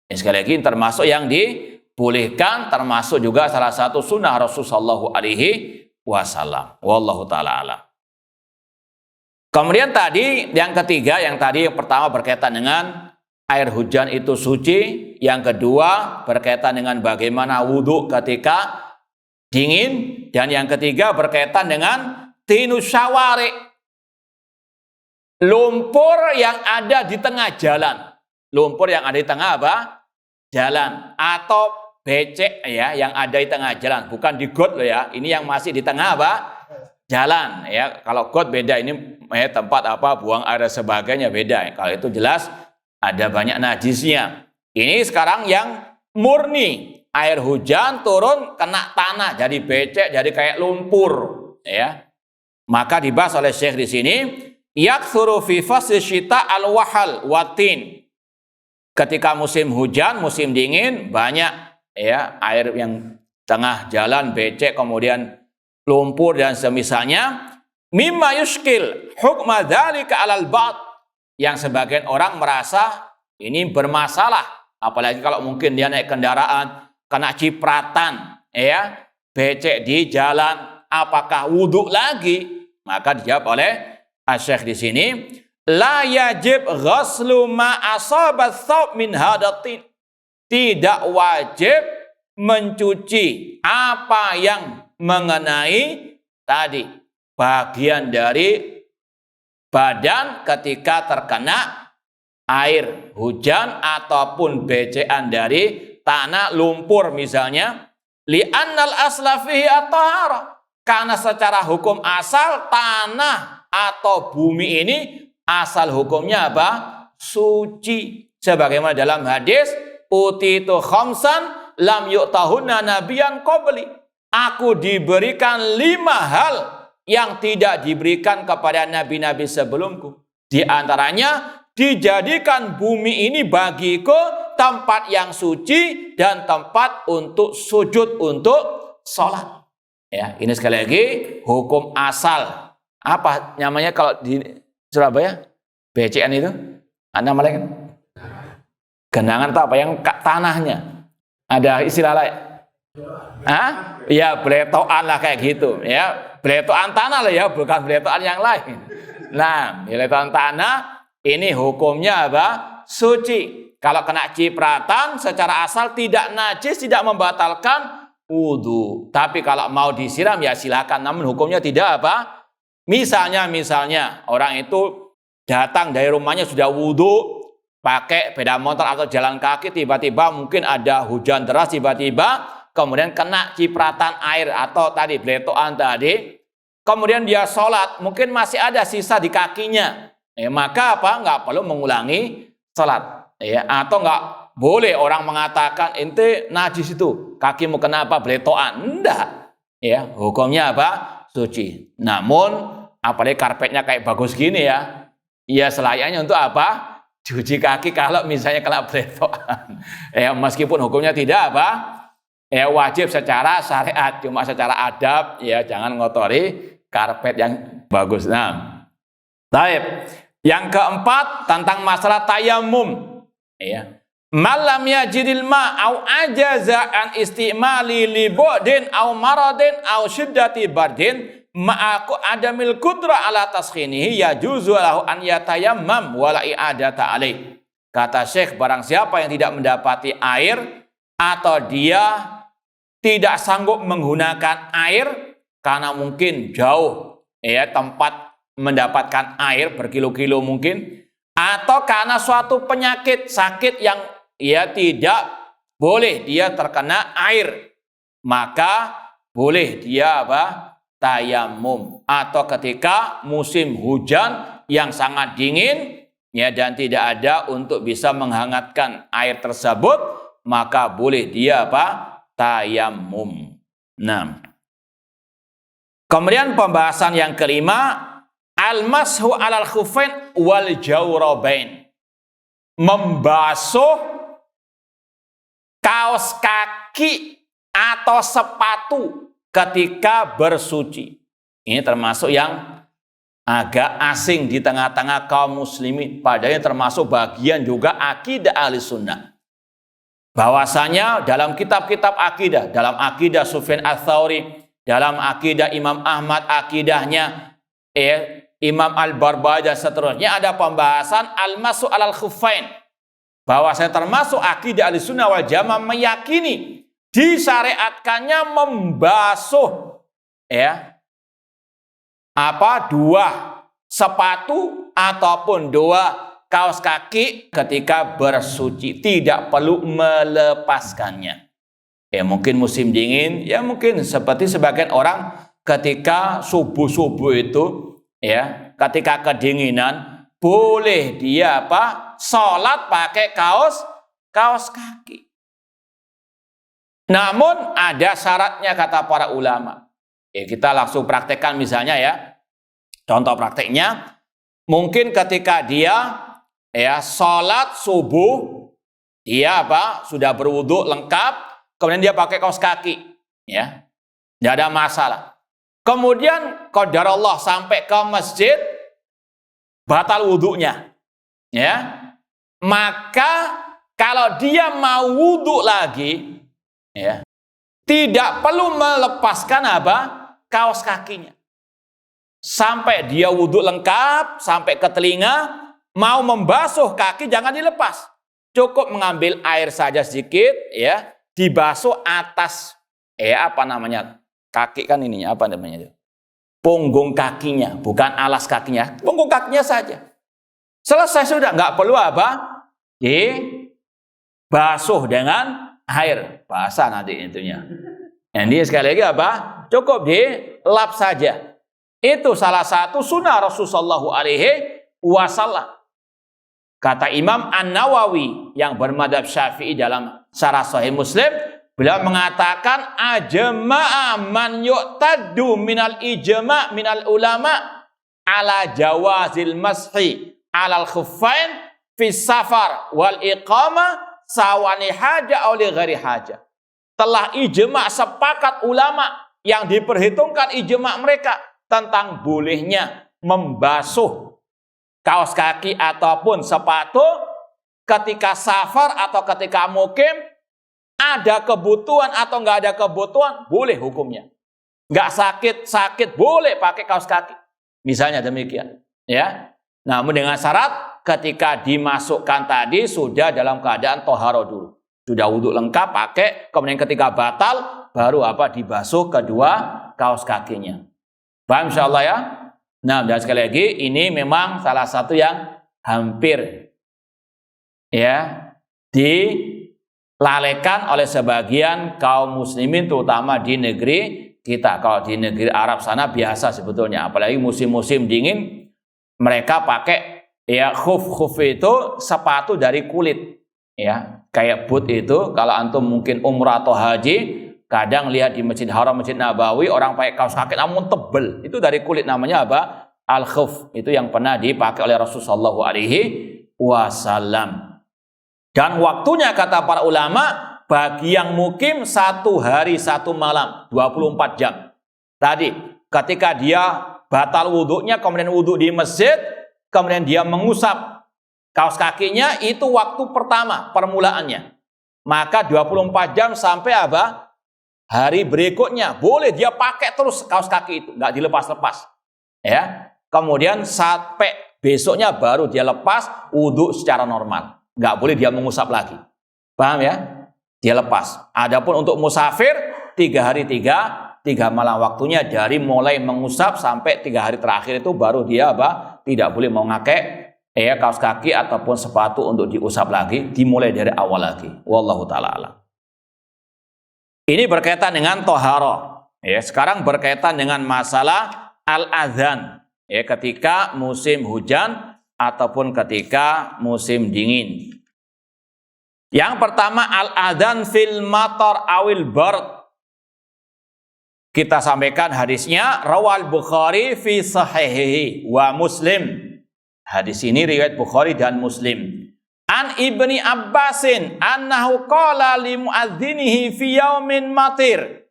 Sekali lagi termasuk yang bolehkan, termasuk juga salah satu sunnah Rasulullah SAW. Wallahu ta'ala alam. Kemudian tadi yang ketiga, yang pertama berkaitan dengan air hujan itu suci. Yang kedua berkaitan dengan bagaimana wudhu ketika dingin. Dan yang ketiga berkaitan dengan tinus syawari, lumpur yang ada di tengah jalan. Lumpur yang ada di tengah apa? Jalan. Atau becek yang ada di tengah jalan, bukan di got loh ya. Ini yang masih di tengah apa? Jalan Kalau got beda, ini tempat apa buang air sebagainya beda. Kalau itu jelas ada banyak najisnya. Ini sekarang yang murni air hujan turun kena tanah jadi becek, jadi kayak lumpur Maka dibahas oleh Syekh di sini, yaktsuru fi fasl syita al-wahal watin. Ketika musim hujan, musim dingin, banyak air yang tengah jalan becek, kemudian lumpur dan semisalnya. Mimma yuskil hukma dzalika 'alal ba'd, yang sebagian orang merasa ini bermasalah, apalagi kalau mungkin dia naik kendaraan kena cipratan becek di jalan, apakah wudu lagi? Maka dijawab oleh Syekh di sini, la yajib ghuslu ma asabat thawb min hadatin. Tidak wajib mencuci apa yang mengenai tadi bagian dari badan ketika terkena air hujan ataupun becekan dari tanah lumpur misalnya. Li'annal asla fihi at-taharah. Karena secara hukum asal tanah atau bumi ini asal hukumnya apa? Suci. Sebagaimana dalam hadis, utitu khamsan lam yu'tahunna nabiyan qabli. Aku diberikan 5 hal yang tidak diberikan kepada nabi-nabi sebelumku. Di antaranya, dijadikan bumi ini bagiku tempat yang suci dan tempat untuk sujud, untuk sholat. Ya, ini sekali lagi hukum asal. Apa namanya kalau di Surabaya? BCN itu? Anda namanya? Genangan atau apa? Yang tanahnya. Ada istilah lain? Hah? Ya, beletoan lah kayak gitu. Ya, beletoan tanah lah ya, bukan beletoan yang lain. Nah, beletoan tanah ini hukumnya apa? Suci. Kalau kena cipratan secara asal tidak najis, tidak membatalkan wudu. Tapi kalau mau disiram ya silakan, namun hukumnya tidak apa? Misalnya orang itu datang dari rumahnya sudah wudu, pakai sepeda motor atau jalan kaki, tiba-tiba mungkin ada hujan deras, tiba-tiba kemudian kena cipratan air atau tadi beletoan tadi, kemudian dia sholat, mungkin masih ada sisa di kakinya, maka apa? Nggak perlu mengulangi sholat, atau nggak boleh orang mengatakan ente najis itu, kakimu kenapa beletoan? Enggak, hukumnya apa? Suci. Namun apalagi karpetnya kayak bagus gini ya selayaknya untuk apa? Cuci kaki kalau misalnya kena beletoan. Meskipun hukumnya tidak apa? Wajib secara syariat, cuma secara adab jangan ngotori karpet yang bagus. Nah, baik. Yang keempat tentang masalah tayamum. Malam yajidil ma au ajaza an istimali li bu'din au maradin au syiddati bardin ma'aku adamil qudra ala taskhinihi yajuzu lahu an yatayammam wala i'adata alaih. Kata Syekh, barang siapa yang tidak mendapati air atau dia tidak sanggup menggunakan air karena mungkin jauh tempat mendapatkan air berkilo-kilo mungkin, atau karena suatu penyakit sakit yang tidak boleh dia terkena air, maka boleh dia apa? Tayamum. Atau ketika musim hujan yang sangat dingin dan tidak ada untuk bisa menghangatkan air tersebut, maka boleh dia apa? Tayamum. Nah, kemudian pembahasan yang kelima, al-mashu alal khuffain wal jawrabain. Membasuh kaos kaki atau sepatu ketika bersuci. Ini termasuk yang agak asing di tengah-tengah kaum muslimin. Padahal termasuk bagian juga akidah ahli sunnah. Bahwasanya dalam kitab-kitab akidah, dalam akidah Sufyan Ats-Tsauri, dalam akidah Imam Ahmad, akidahnya Imam Al-Barbahari dan seterusnya, ada pembahasan al-mashu alal khuffain. Bahwasanya termasuk akidah Ahlussunnah wal Jamaah meyakini disyariatkannya membasuh dua sepatu ataupun dua kaos kaki ketika bersuci, tidak perlu melepaskannya. Mungkin musim dingin, mungkin seperti sebagian orang ketika subuh-subuh itu ketika kedinginan boleh dia sholat pakai kaos kaki. Namun ada syaratnya kata para ulama. Kita langsung praktekkan misalnya contoh prakteknya, mungkin ketika dia sholat subuh, dia sudah berwudu lengkap, kemudian dia pakai kaos kaki, tidak ada masalah. Kemudian qadarullah sampai ke masjid, batal wudunya, maka kalau dia mau wudu lagi, tidak perlu melepaskan kaos kakinya. sampai dia wudhu lengkap, sampai ke telinga, mau membasuh kaki jangan dilepas. Cukup mengambil air saja sedikit, ya, dibasuh atas, kaki kan ininya, punggung kakinya, bukan alas kakinya, punggung kakinya saja. Selesai sudah, nggak perlu dibasuh dengan air, basah nanti intinya. Ini sekali lagi cukup dilap saja. Itu salah satu sunnah Rasulullah SAW. Kata Imam An-Nawawi yang bermadhab Syafi'i dalam Syarah Sahih Muslim, beliau mengatakan ajma'a man yu'taddu minal ijma' minal ulama ala jawazil mashi alal khuffain fi safar wal iqamah sawani haja aw li ghairi haja. Telah ijma' sepakat ulama yang diperhitungkan ijma' mereka tentang bolehnya membasuh kaos kaki ataupun sepatu ketika safar atau ketika mukim, ada kebutuhan atau nggak ada kebutuhan, boleh hukumnya. Nggak sakit boleh pakai kaos kaki. Misalnya demikian. Ya. Namun dengan syarat ketika dimasukkan tadi sudah dalam keadaan toharo dulu. Sudah wudhu lengkap pakai, kemudian ketika batal baru dibasuh kedua kaos kakinya. Paham insyaallah ya? Nah, dan sekali lagi ini memang salah satu yang hampir dilalaikan oleh sebagian kaum muslimin terutama di negeri kita. Kalau di negeri Arab sana biasa sebetulnya, apalagi musim-musim dingin mereka pakai khuf itu sepatu dari kulit, kayak boot itu. Kalau antum mungkin umrah atau haji, kadang lihat di Masjid Haram, Masjid Nabawi, orang pakai kaos kaki namun tebel. Itu dari kulit, namanya Al-khuf. Itu yang pernah dipakai oleh Rasulullah SAW. Dan waktunya kata para ulama, bagi yang mukim 1 hari 1 malam, 24 jam. Tadi, ketika dia batal wudhunya, kemudian wudhu di masjid, kemudian dia mengusap kaos kakinya, itu waktu pertama, permulaannya. Maka 24 jam sampai hari berikutnya boleh dia pakai terus kaos kaki itu, nggak dilepas-lepas, Kemudian sampai besoknya baru dia lepas wudhu secara normal, nggak boleh dia mengusap lagi. Paham ya? Dia lepas. Adapun untuk musafir 3 hari 3 malam waktunya, dari mulai mengusap sampai 3 hari terakhir itu baru dia tidak boleh memakai kaos kaki ataupun sepatu untuk diusap lagi, dimulai dari awal lagi. Wallahu ta'ala alam. Ini berkaitan dengan toharo. Sekarang berkaitan dengan masalah al-adhan. Ketika musim hujan ataupun ketika musim dingin. Yang pertama al-adhan fil matar awil bard. Kita sampaikan hadisnya, rawal Bukhari fi sahihihi wa Muslim. Hadis ini riwayat Bukhari dan Muslim. An Ibni Abbasin annahu qala li muadzinihi fi yaumin matir.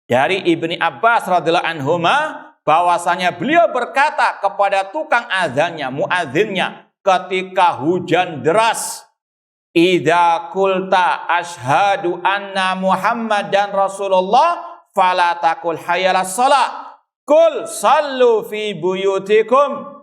Dari Ibni Abbas radhiyallahu anhuma, bahwasanya beliau berkata kepada tukang azannya, muadzinnya, ketika hujan deras, idza qulta asyhadu anna Muhammadan Rasulullah fala taqul hayyalas shalah, qul sallu fi buyutikum.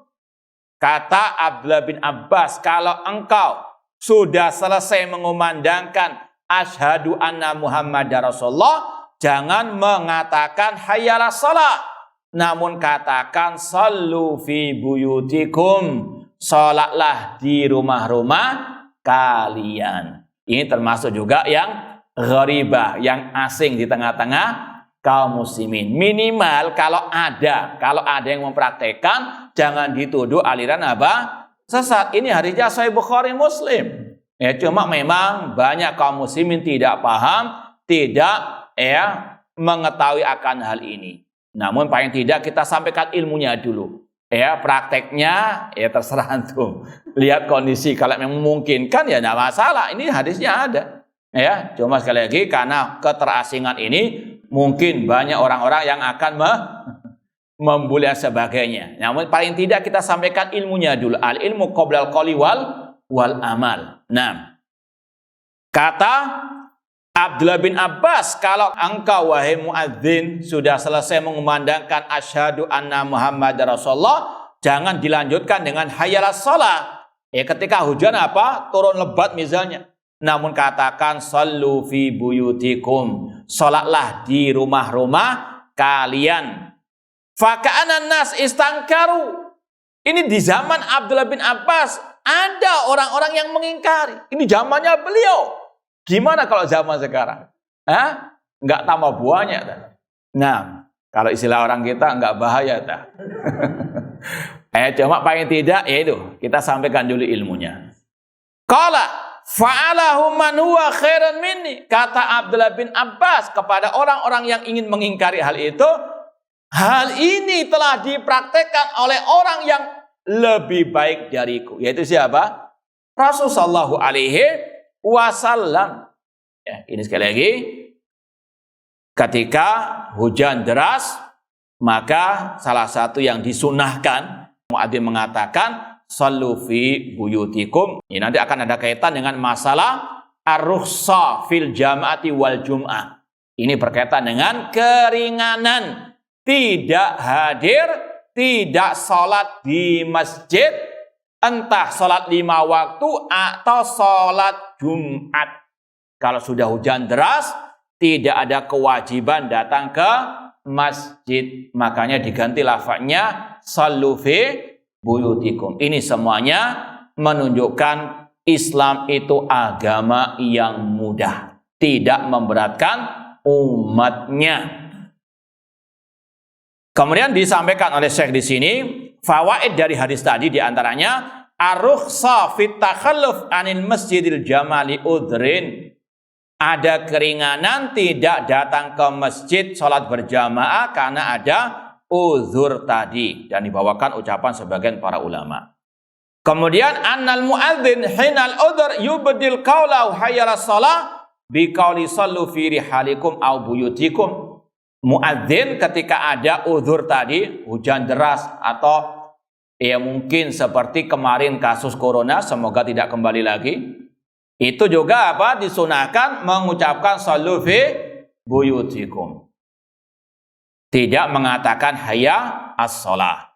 Kata Abdullah bin Abbas, kalau engkau sudah selesai mengumandangkan asyhadu anna Muhammadar Rasulullah, jangan mengatakan hayyalas shalah, namun katakan sallu fi buyutikum, salatlah di rumah-rumah kalian. Ini termasuk juga yang gharibah, yang asing di tengah-tengah kaum muslimin. Minimal kalau ada yang mempraktekkan, jangan dituduh aliran sesat. Ini hadisnya Sahih Bukhari Muslim. Cuma memang banyak kaum muslimin tidak paham, tidak mengetahui akan hal ini. Namun paling tidak kita sampaikan ilmunya dulu. Prakteknya terserah antum. Lihat kondisi, kalau memang memungkinkan ya tidak masalah. Ini hadisnya ada. Cuma sekali lagi karena keterasingan ini mungkin banyak orang-orang yang akan membuli sebagainya. Namun paling tidak kita sampaikan ilmunya dulu. Al ilmu qoblal qawli wal amal. Nah, kata Abdullah bin Abbas, kalau engkau wahai muadzin sudah selesai mengumandangkan asyhadu anna Muhammad Rasulullah, jangan dilanjutkan dengan hayyalas shalah. Ketika hujan apa? Turun lebat misalnya. Namun katakan sallu fi buyutikum, salatlah di rumah-rumah kalian. Faka'anan nas istangkaru. Ini di zaman Abdullah bin Abbas ada orang-orang yang mengingkari. Ini zamannya beliau. Gimana kalau zaman sekarang? Nggak tambah buahnya. Nah, kalau istilah orang kita nggak bahaya. Cuma paling tidak, yaitu kita sampaikan dulu ilmunya. Qala fa'alahu man huwa khairan minni. Kata Abdullah bin Abbas kepada orang-orang yang ingin mengingkari hal itu, hal ini telah dipraktekkan oleh orang yang lebih baik dariku. Yaitu siapa? Rasulullah sallallahu alaihi wasallam. Ini sekali lagi, ketika hujan deras, maka salah satu yang disunahkan, muadzin mengatakan sallu fi buyutikum. Ini nanti akan ada kaitan dengan masalah ar-rukhsah fil jama'ati wal jum'ah. Ini berkaitan dengan keringanan tidak hadir, tidak sholat di masjid, entah sholat 5 waktu atau sholat Jumat. Kalau sudah hujan deras, tidak ada kewajiban datang ke masjid. Makanya diganti lafaznya sallu fi buyutikum. Ini semuanya menunjukkan Islam itu agama yang mudah, tidak memberatkan umatnya. Kemudian disampaikan oleh Syekh di sini, fawaid dari hadis tadi diantaranya ar-rukhsah fit takhalluf anil masjidil jamali udhrin. Ada keringanan tidak datang ke masjid sholat berjamaah karena ada uzur tadi. Dan dibawakan ucapan sebagian para ulama. Kemudian annal muadzin hinal udhur yubdil qawla hayyalas shalah biqauli sallu fi rihalikum au buyutikum. Muadzin ketika ada uzur tadi, hujan deras atau mungkin seperti kemarin kasus corona, semoga tidak kembali lagi. Itu juga apa? Disunahkan mengucapkan sallu fi buyutikum. Tidak mengatakan hayya as-shalah.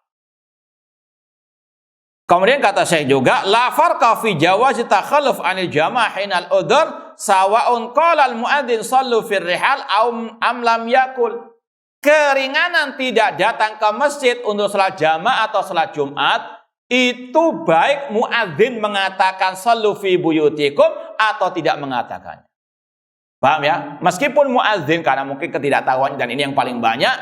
Kemudian kata Syekh juga, la farqa fi jawazi takhalluf anil jamaah hinal udhur sawa'un qala al-muadzin sallu fir rihal am lam yakul. Keringanan tidak datang ke masjid untuk salat jamaah atau salat Jumat itu baik muadzin mengatakan sallu fi buyutikum atau tidak mengatakannya. Paham ya? Meskipun muadzin karena mungkin ketidaktahuan dan ini yang paling banyak,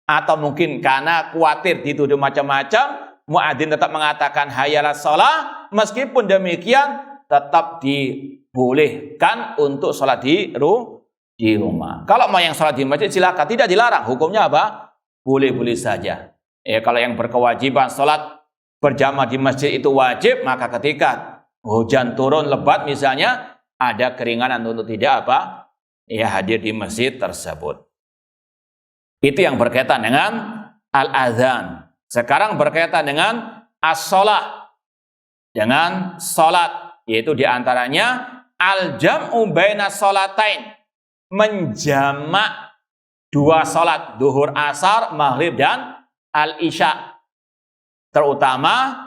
atau mungkin karena khawatir dituduh macam-macam, muadzin tetap mengatakan hayyalas shalah. Meskipun demikian tetap dibolehkan untuk sholat di rumah. Kalau mau yang sholat di masjid silakan, tidak dilarang. Hukumnya apa? Boleh-boleh saja. Kalau yang berkewajiban sholat berjamaah di masjid itu wajib, maka ketika hujan turun lebat misalnya, ada keringanan untuk tidak apa? Hadir di masjid tersebut. Itu yang berkaitan dengan al-adzan. Sekarang berkaitan dengan as-shalah. Dengan sholat, yaitu diantaranya al-jam'u baina sholatain. Menjamak 2 sholat, duhur asar, maghrib dan al-isya. Terutama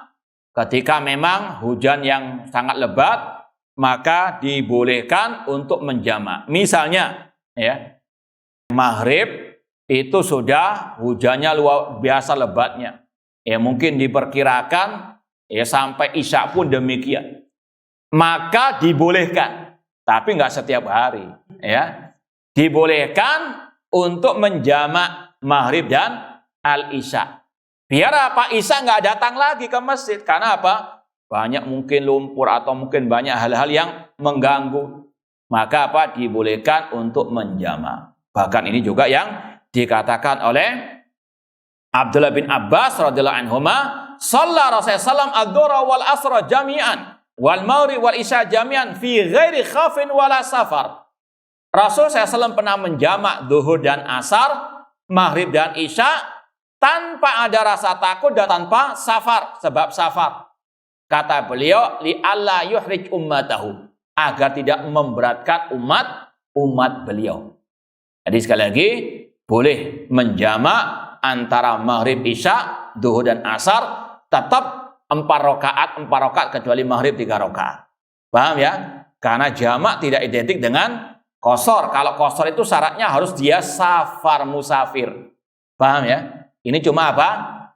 ketika memang hujan yang sangat lebat, maka dibolehkan untuk menjamak. Misalnya, maghrib itu sudah hujannya luar biasa lebatnya. Mungkin diperkirakan sampai isya pun demikian. Maka dibolehkan, tapi nggak setiap hari. Dibolehkan untuk menjamak maghrib dan al-isya. Biar apa? Isya nggak datang lagi ke masjid. Karena apa? Banyak mungkin lumpur atau mungkin banyak hal-hal yang mengganggu. Maka apa? Dibolehkan untuk menjamak. Bahkan ini juga yang dikatakan oleh Abdullah bin Abbas radhiyallahu anhuma, shalla Rasulullah sallam adz-dhuhra wal asra jami'an wal maghrib wal isya jami'an fi ghairi khafin wala safar. Rasul SAW pernah menjamak zuhur dan asar, maghrib dan isya tanpa ada rasa takut dan tanpa safar, sebab safar. Kata beliau, li alla yuhrij ummatahu, agar tidak memberatkan umat umat beliau. Jadi sekali lagi, boleh menjamak antara maghrib isya, zuhur dan asar, tetap 4 rakaat kecuali maghrib 3 rakaat. Paham ya? Karena jamak tidak identik dengan qashar. Kalau qashar itu syaratnya harus dia safar musafir. Paham ya? Ini cuma apa?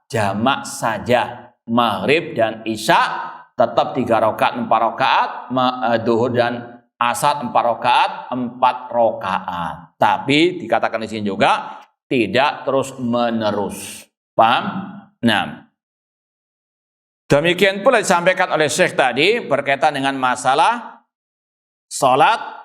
Jamak saja. Maghrib dan isya tetap 3 rakaat 4 rakaat, zuhur dan asar 4 rakaat 4 rakaat. Tapi dikatakan di sini juga tidak terus menerus. Paham? Nah, demikian pula disampaikan oleh Syekh tadi berkaitan dengan masalah sholat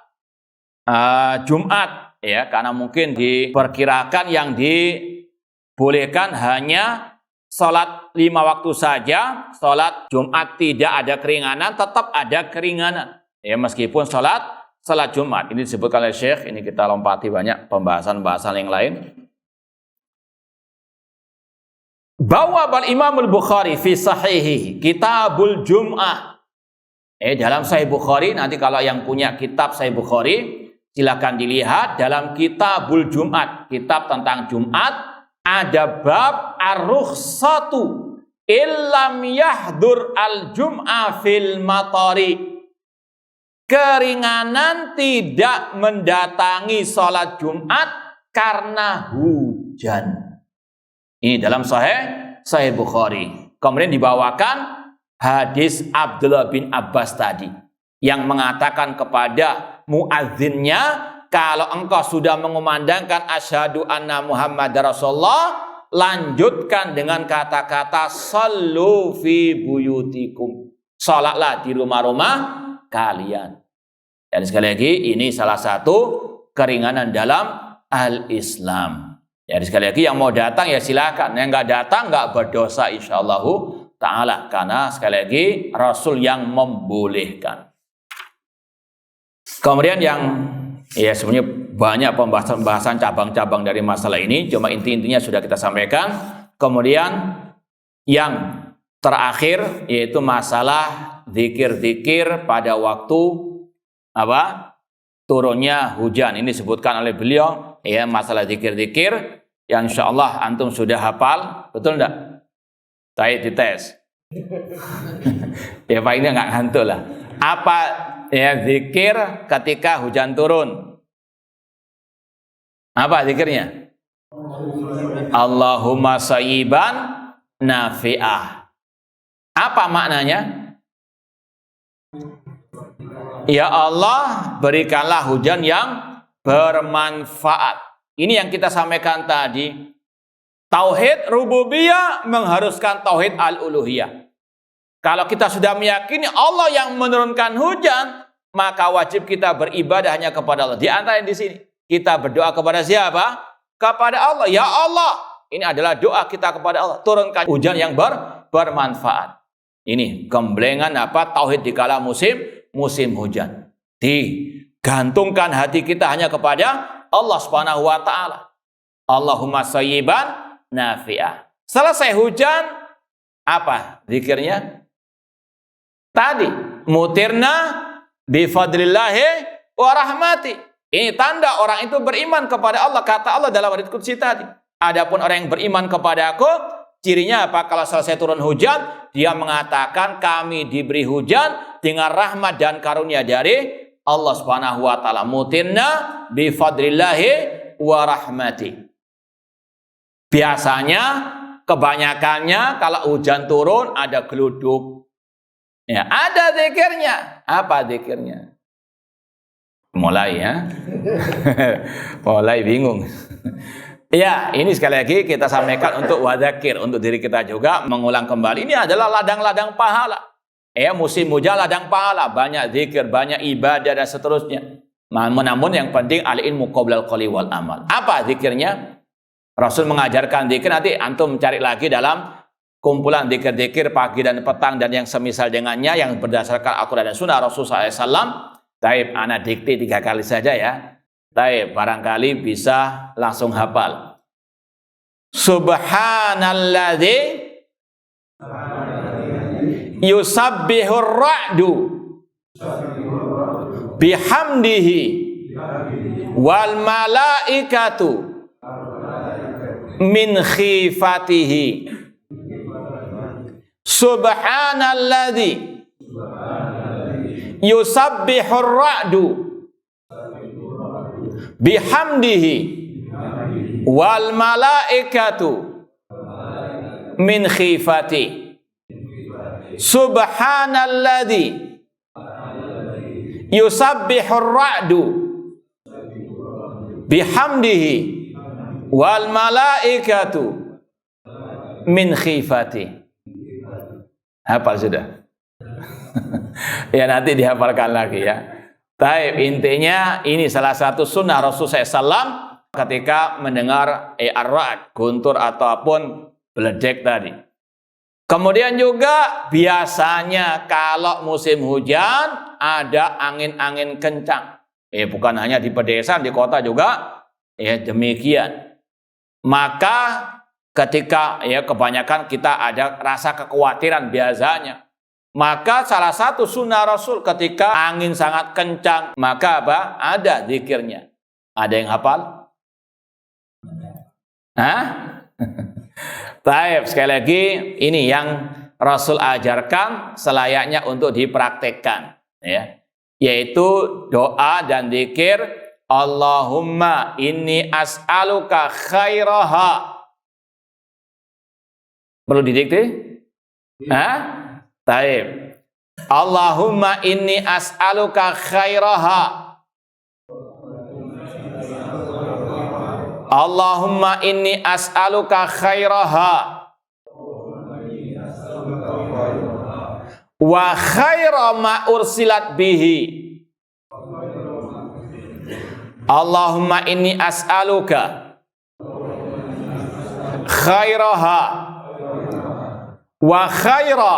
Jumat, ya, karena mungkin diperkirakan yang dibolehkan hanya sholat 5 waktu saja. Sholat Jumat tidak ada keringanan, tetap ada keringanan, ya, meskipun sholat Jumat. Ini disebutkan oleh Syekh. Ini kita lompati banyak pembahasan yang lain. Bawa Imam Al-Bukhari fi sahihi Kitabul Jum'ah. Dalam Sahih Bukhari, nanti kalau yang punya kitab Sahih Bukhari, silakan dilihat dalam Kitabul Jum'at, kitab tentang Jumat, ada bab ar-rukhsatu illam yahdur al-jum'ah fil matari. Keringanan tidak mendatangi sholat Jumat karena hujan. Ini dalam Sahih Bukhari. Kemudian dibawakan hadis Abdullah bin Abbas tadi yang mengatakan kepada muadzinnya, kalau engkau sudah mengumandangkan asyhadu anna Muhammadar Rasulullah, lanjutkan dengan kata-kata sallu fi buyutikum. Salatlah di rumah-rumah kalian. Dan sekali lagi, ini salah satu keringanan dalam al-Islam. Jadi sekali lagi, yang mau datang ya silakan, yang nggak datang nggak berdosa insyaallah ta'ala, karena sekali lagi Rasul yang membolehkan. Kemudian yang ya sebenarnya banyak pembahasan cabang-cabang dari masalah ini, cuma inti-intinya sudah kita sampaikan. Kemudian yang terakhir yaitu masalah zikir-zikir pada waktu apa? Turunnya hujan. Ini disebutkan oleh beliau, ya, masalah zikir-zikir yang insyaallah antum sudah hafal, betul enggak? Saya dites. Ya Pak, ini enggak ngantuk lah. Apa ya zikir ketika hujan turun? Apa zikirnya? Allahumma sayyiban nafi'ah. Apa maknanya? Ya Allah, berikanlah hujan yang bermanfaat. Ini yang kita sampaikan tadi. Tauhid rububiyah mengharuskan tauhid al-uluhiyah. Kalau kita sudah meyakini Allah yang menurunkan hujan, maka wajib kita beribadah hanya kepada Allah. Di antara di sini, kita berdoa kepada siapa? Kepada Allah. Ya Allah, ini adalah doa kita kepada Allah. Turunkan hujan yang bermanfaat. Ini gemblengan apa? Tauhid di kala musim hujan. Digantungkan hati kita hanya kepada Allah Subhanahu wa taala. Allahumma sayyiban nafi'ah. Selesai hujan, apa zikirnya? Tadi, mutirna bi fadlillahi wa rahmati. Ini tanda orang itu beriman kepada Allah, kata Allah dalam hadits qudsi tadi. Adapun orang yang beriman kepada aku, cirinya apa? Kalau selesai turun hujan, dia mengatakan kami diberi hujan dengan rahmat dan karunia dari Allah Subhanahu wa taala. Mutirna bi fadlillahi wa rahmati. Biasanya kebanyakannya kalau hujan turun ada geluduk. Ya, ada zikirnya. Apa zikirnya? Mulai ya. Mulai bingung. Ya, ini sekali lagi kita sampaikan untuk wadzakir, untuk diri kita juga mengulang kembali. Ini adalah ladang-ladang pahala. Ya, musim hujan ladang pahala, banyak zikir, banyak ibadah dan seterusnya. Namun yang penting al-ilmu qoblal qouli wal amal. Apa zikirnya? Rasul mengajarkan zikir, nanti antum mencari lagi dalam kumpulan zikir-zikir pagi dan petang dan yang semisal dengannya yang berdasarkan Al-Quran dan Sunnah Rasul SAW. Taib, anak dikti 3 kali saja ya. Taib, barangkali bisa langsung hafal. Subhanalladzi yusabbihur ra'du bihamdihi wal malaikatu min khifatihi. Subhanalladzi yusabbihur ra'du bihamdihi wal malaikatu min khifati. Subhanalladzi yusabbihur ra'du bihamdihi wal malaikatu min khifati. Hafal sudah? Ya nanti dihafalkan lagi ya. Taib, intinya ini salah satu sunnah Rasulullah SAW ketika mendengar ar-ra'd, guntur ataupun beledek tadi. Kemudian juga biasanya kalau musim hujan ada angin-angin kencang. Bukan hanya di pedesaan, di kota juga demikian. Maka ketika kebanyakan kita ada rasa kekhawatiran biasanya, maka salah satu sunnah Rasul ketika angin sangat kencang, maka apa? Ada zikirnya. Ada yang hafal? Hah? Taib, sekali lagi ini yang Rasul ajarkan selayaknya untuk dipraktekkan, yaitu doa dan zikir Allahumma inni as'aluka khairaha. Perlu didikte? Taib. Allahumma inni as'aluka khairaha. Allahumma inni as'aluka khairaha wa khaira ma ursilat bihi. Allahumma inni as'aluka khairaha wa khaira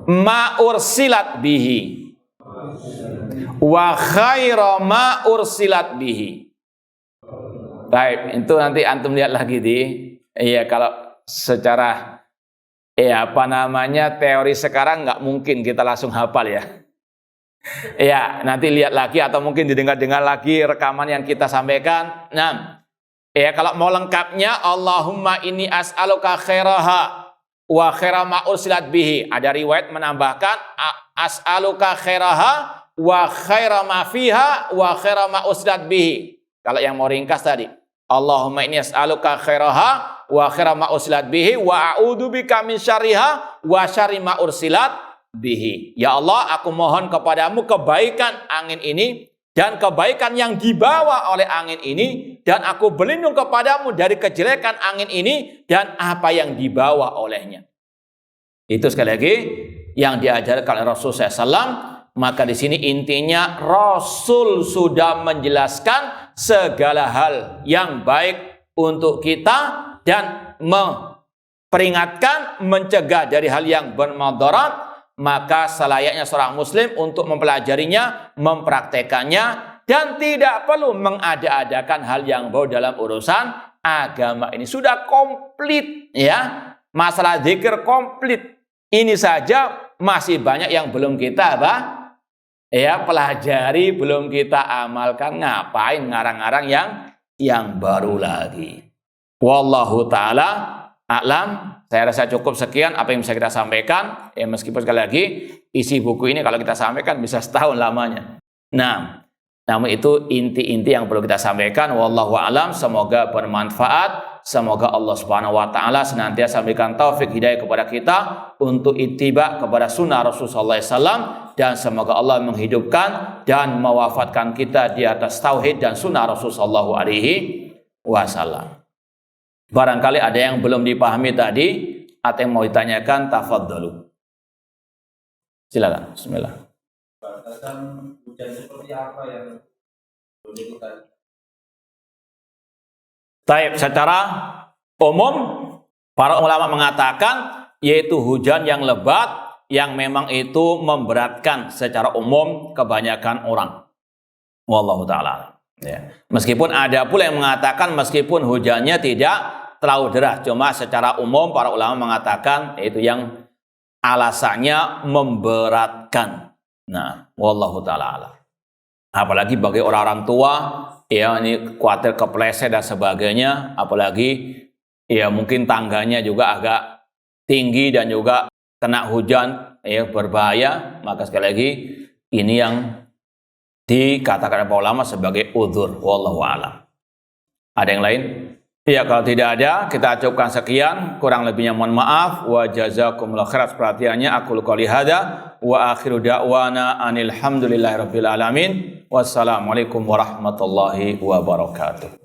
ma ursilat bihi wa khaira ma ursilat bihi. Baik, itu nanti antum lihat lagi kalau secara teori sekarang nggak mungkin kita langsung hafal ya. Nanti lihat lagi atau mungkin didengar-dengar lagi rekaman yang kita sampaikan. Nah, kalau mau lengkapnya Allahumma inni as'aluka khairaha wa khaira ma ursilat bihi. Ada riwayat menambahkan as'aluka khairaha wa khaira ma fiha wa khaira ma ursilat bihi. Kalau yang mau ringkas tadi, Allahumma inni as'aluka khairaha wa khaira ma ursilat bihi wa a'udzubika min syarriha wa syarri ma ursilat bihi. Ya Allah, aku mohon kepadamu kebaikan angin ini dan kebaikan yang dibawa oleh angin ini, dan aku berlindung kepadamu dari kejelekan angin ini dan apa yang dibawa olehnya. Itu sekali lagi yang diajarkan oleh Rasulullah SAW. Maka di sini intinya Rasul sudah menjelaskan segala hal yang baik untuk kita dan memperingatkan, mencegah dari hal yang bermadarat. Maka selayaknya seorang muslim untuk mempelajarinya, mempraktekannya, dan tidak perlu mengada-adakan hal yang baru dalam urusan agama ini. Sudah komplit ya, masalah zikir komplit. Ini saja masih banyak yang belum kita pelajari, belum kita amalkan. Ngapain ngarang-ngarang yang baru lagi? Wallahu ta'ala a'lam. Saya rasa cukup sekian apa yang bisa kita sampaikan. Meskipun sekali lagi isi buku ini kalau kita sampaikan bisa setahun lamanya. Nah, namun itu inti-inti yang perlu kita sampaikan. Wallahu a'lam. Semoga bermanfaat. Semoga Allah Subhanahu wa taala senantiasa memberikan taufik hidayah kepada kita untuk ittiba kepada sunnah Rasulullah SAW, dan semoga Allah menghidupkan dan mewafatkan kita di atas tauhid dan sunnah Rasulullah SAW. Barangkali ada yang belum dipahami tadi atau yang mau ditanyakan, tafadhalu. Silakan. Bismillah. Batasan hujan seperti apa yang boleh kita? Taib, secara umum para ulama mengatakan yaitu hujan yang lebat yang memang itu memberatkan secara umum kebanyakan orang. Wallahu ta'ala. Ya. Meskipun ada pula yang mengatakan meskipun hujannya tidak terlalu deras, cuma secara umum para ulama mengatakan itu yang alasannya memberatkan. Nah, wallahu ta'ala. Apalagi bagi orang-orang tua, ya ini khawatir kepleset dan sebagainya. Apalagi ya mungkin tangganya juga agak tinggi dan juga kena hujan, ya berbahaya. Maka sekali lagi ini yang dikatakan para ulama sebagai udzur. Wallahu a'lam. Ada yang lain? Ya, kalau tidak ada, kita cukupkan sekian. Kurang lebihnya mohon maaf. Wa jazakumullahu khairan perhatiannya. Aku qouli hadza wa akhiru da'wana anil hamdulillahirabbil alamin. Wassalamualaikum warahmatullahi wabarakatuh.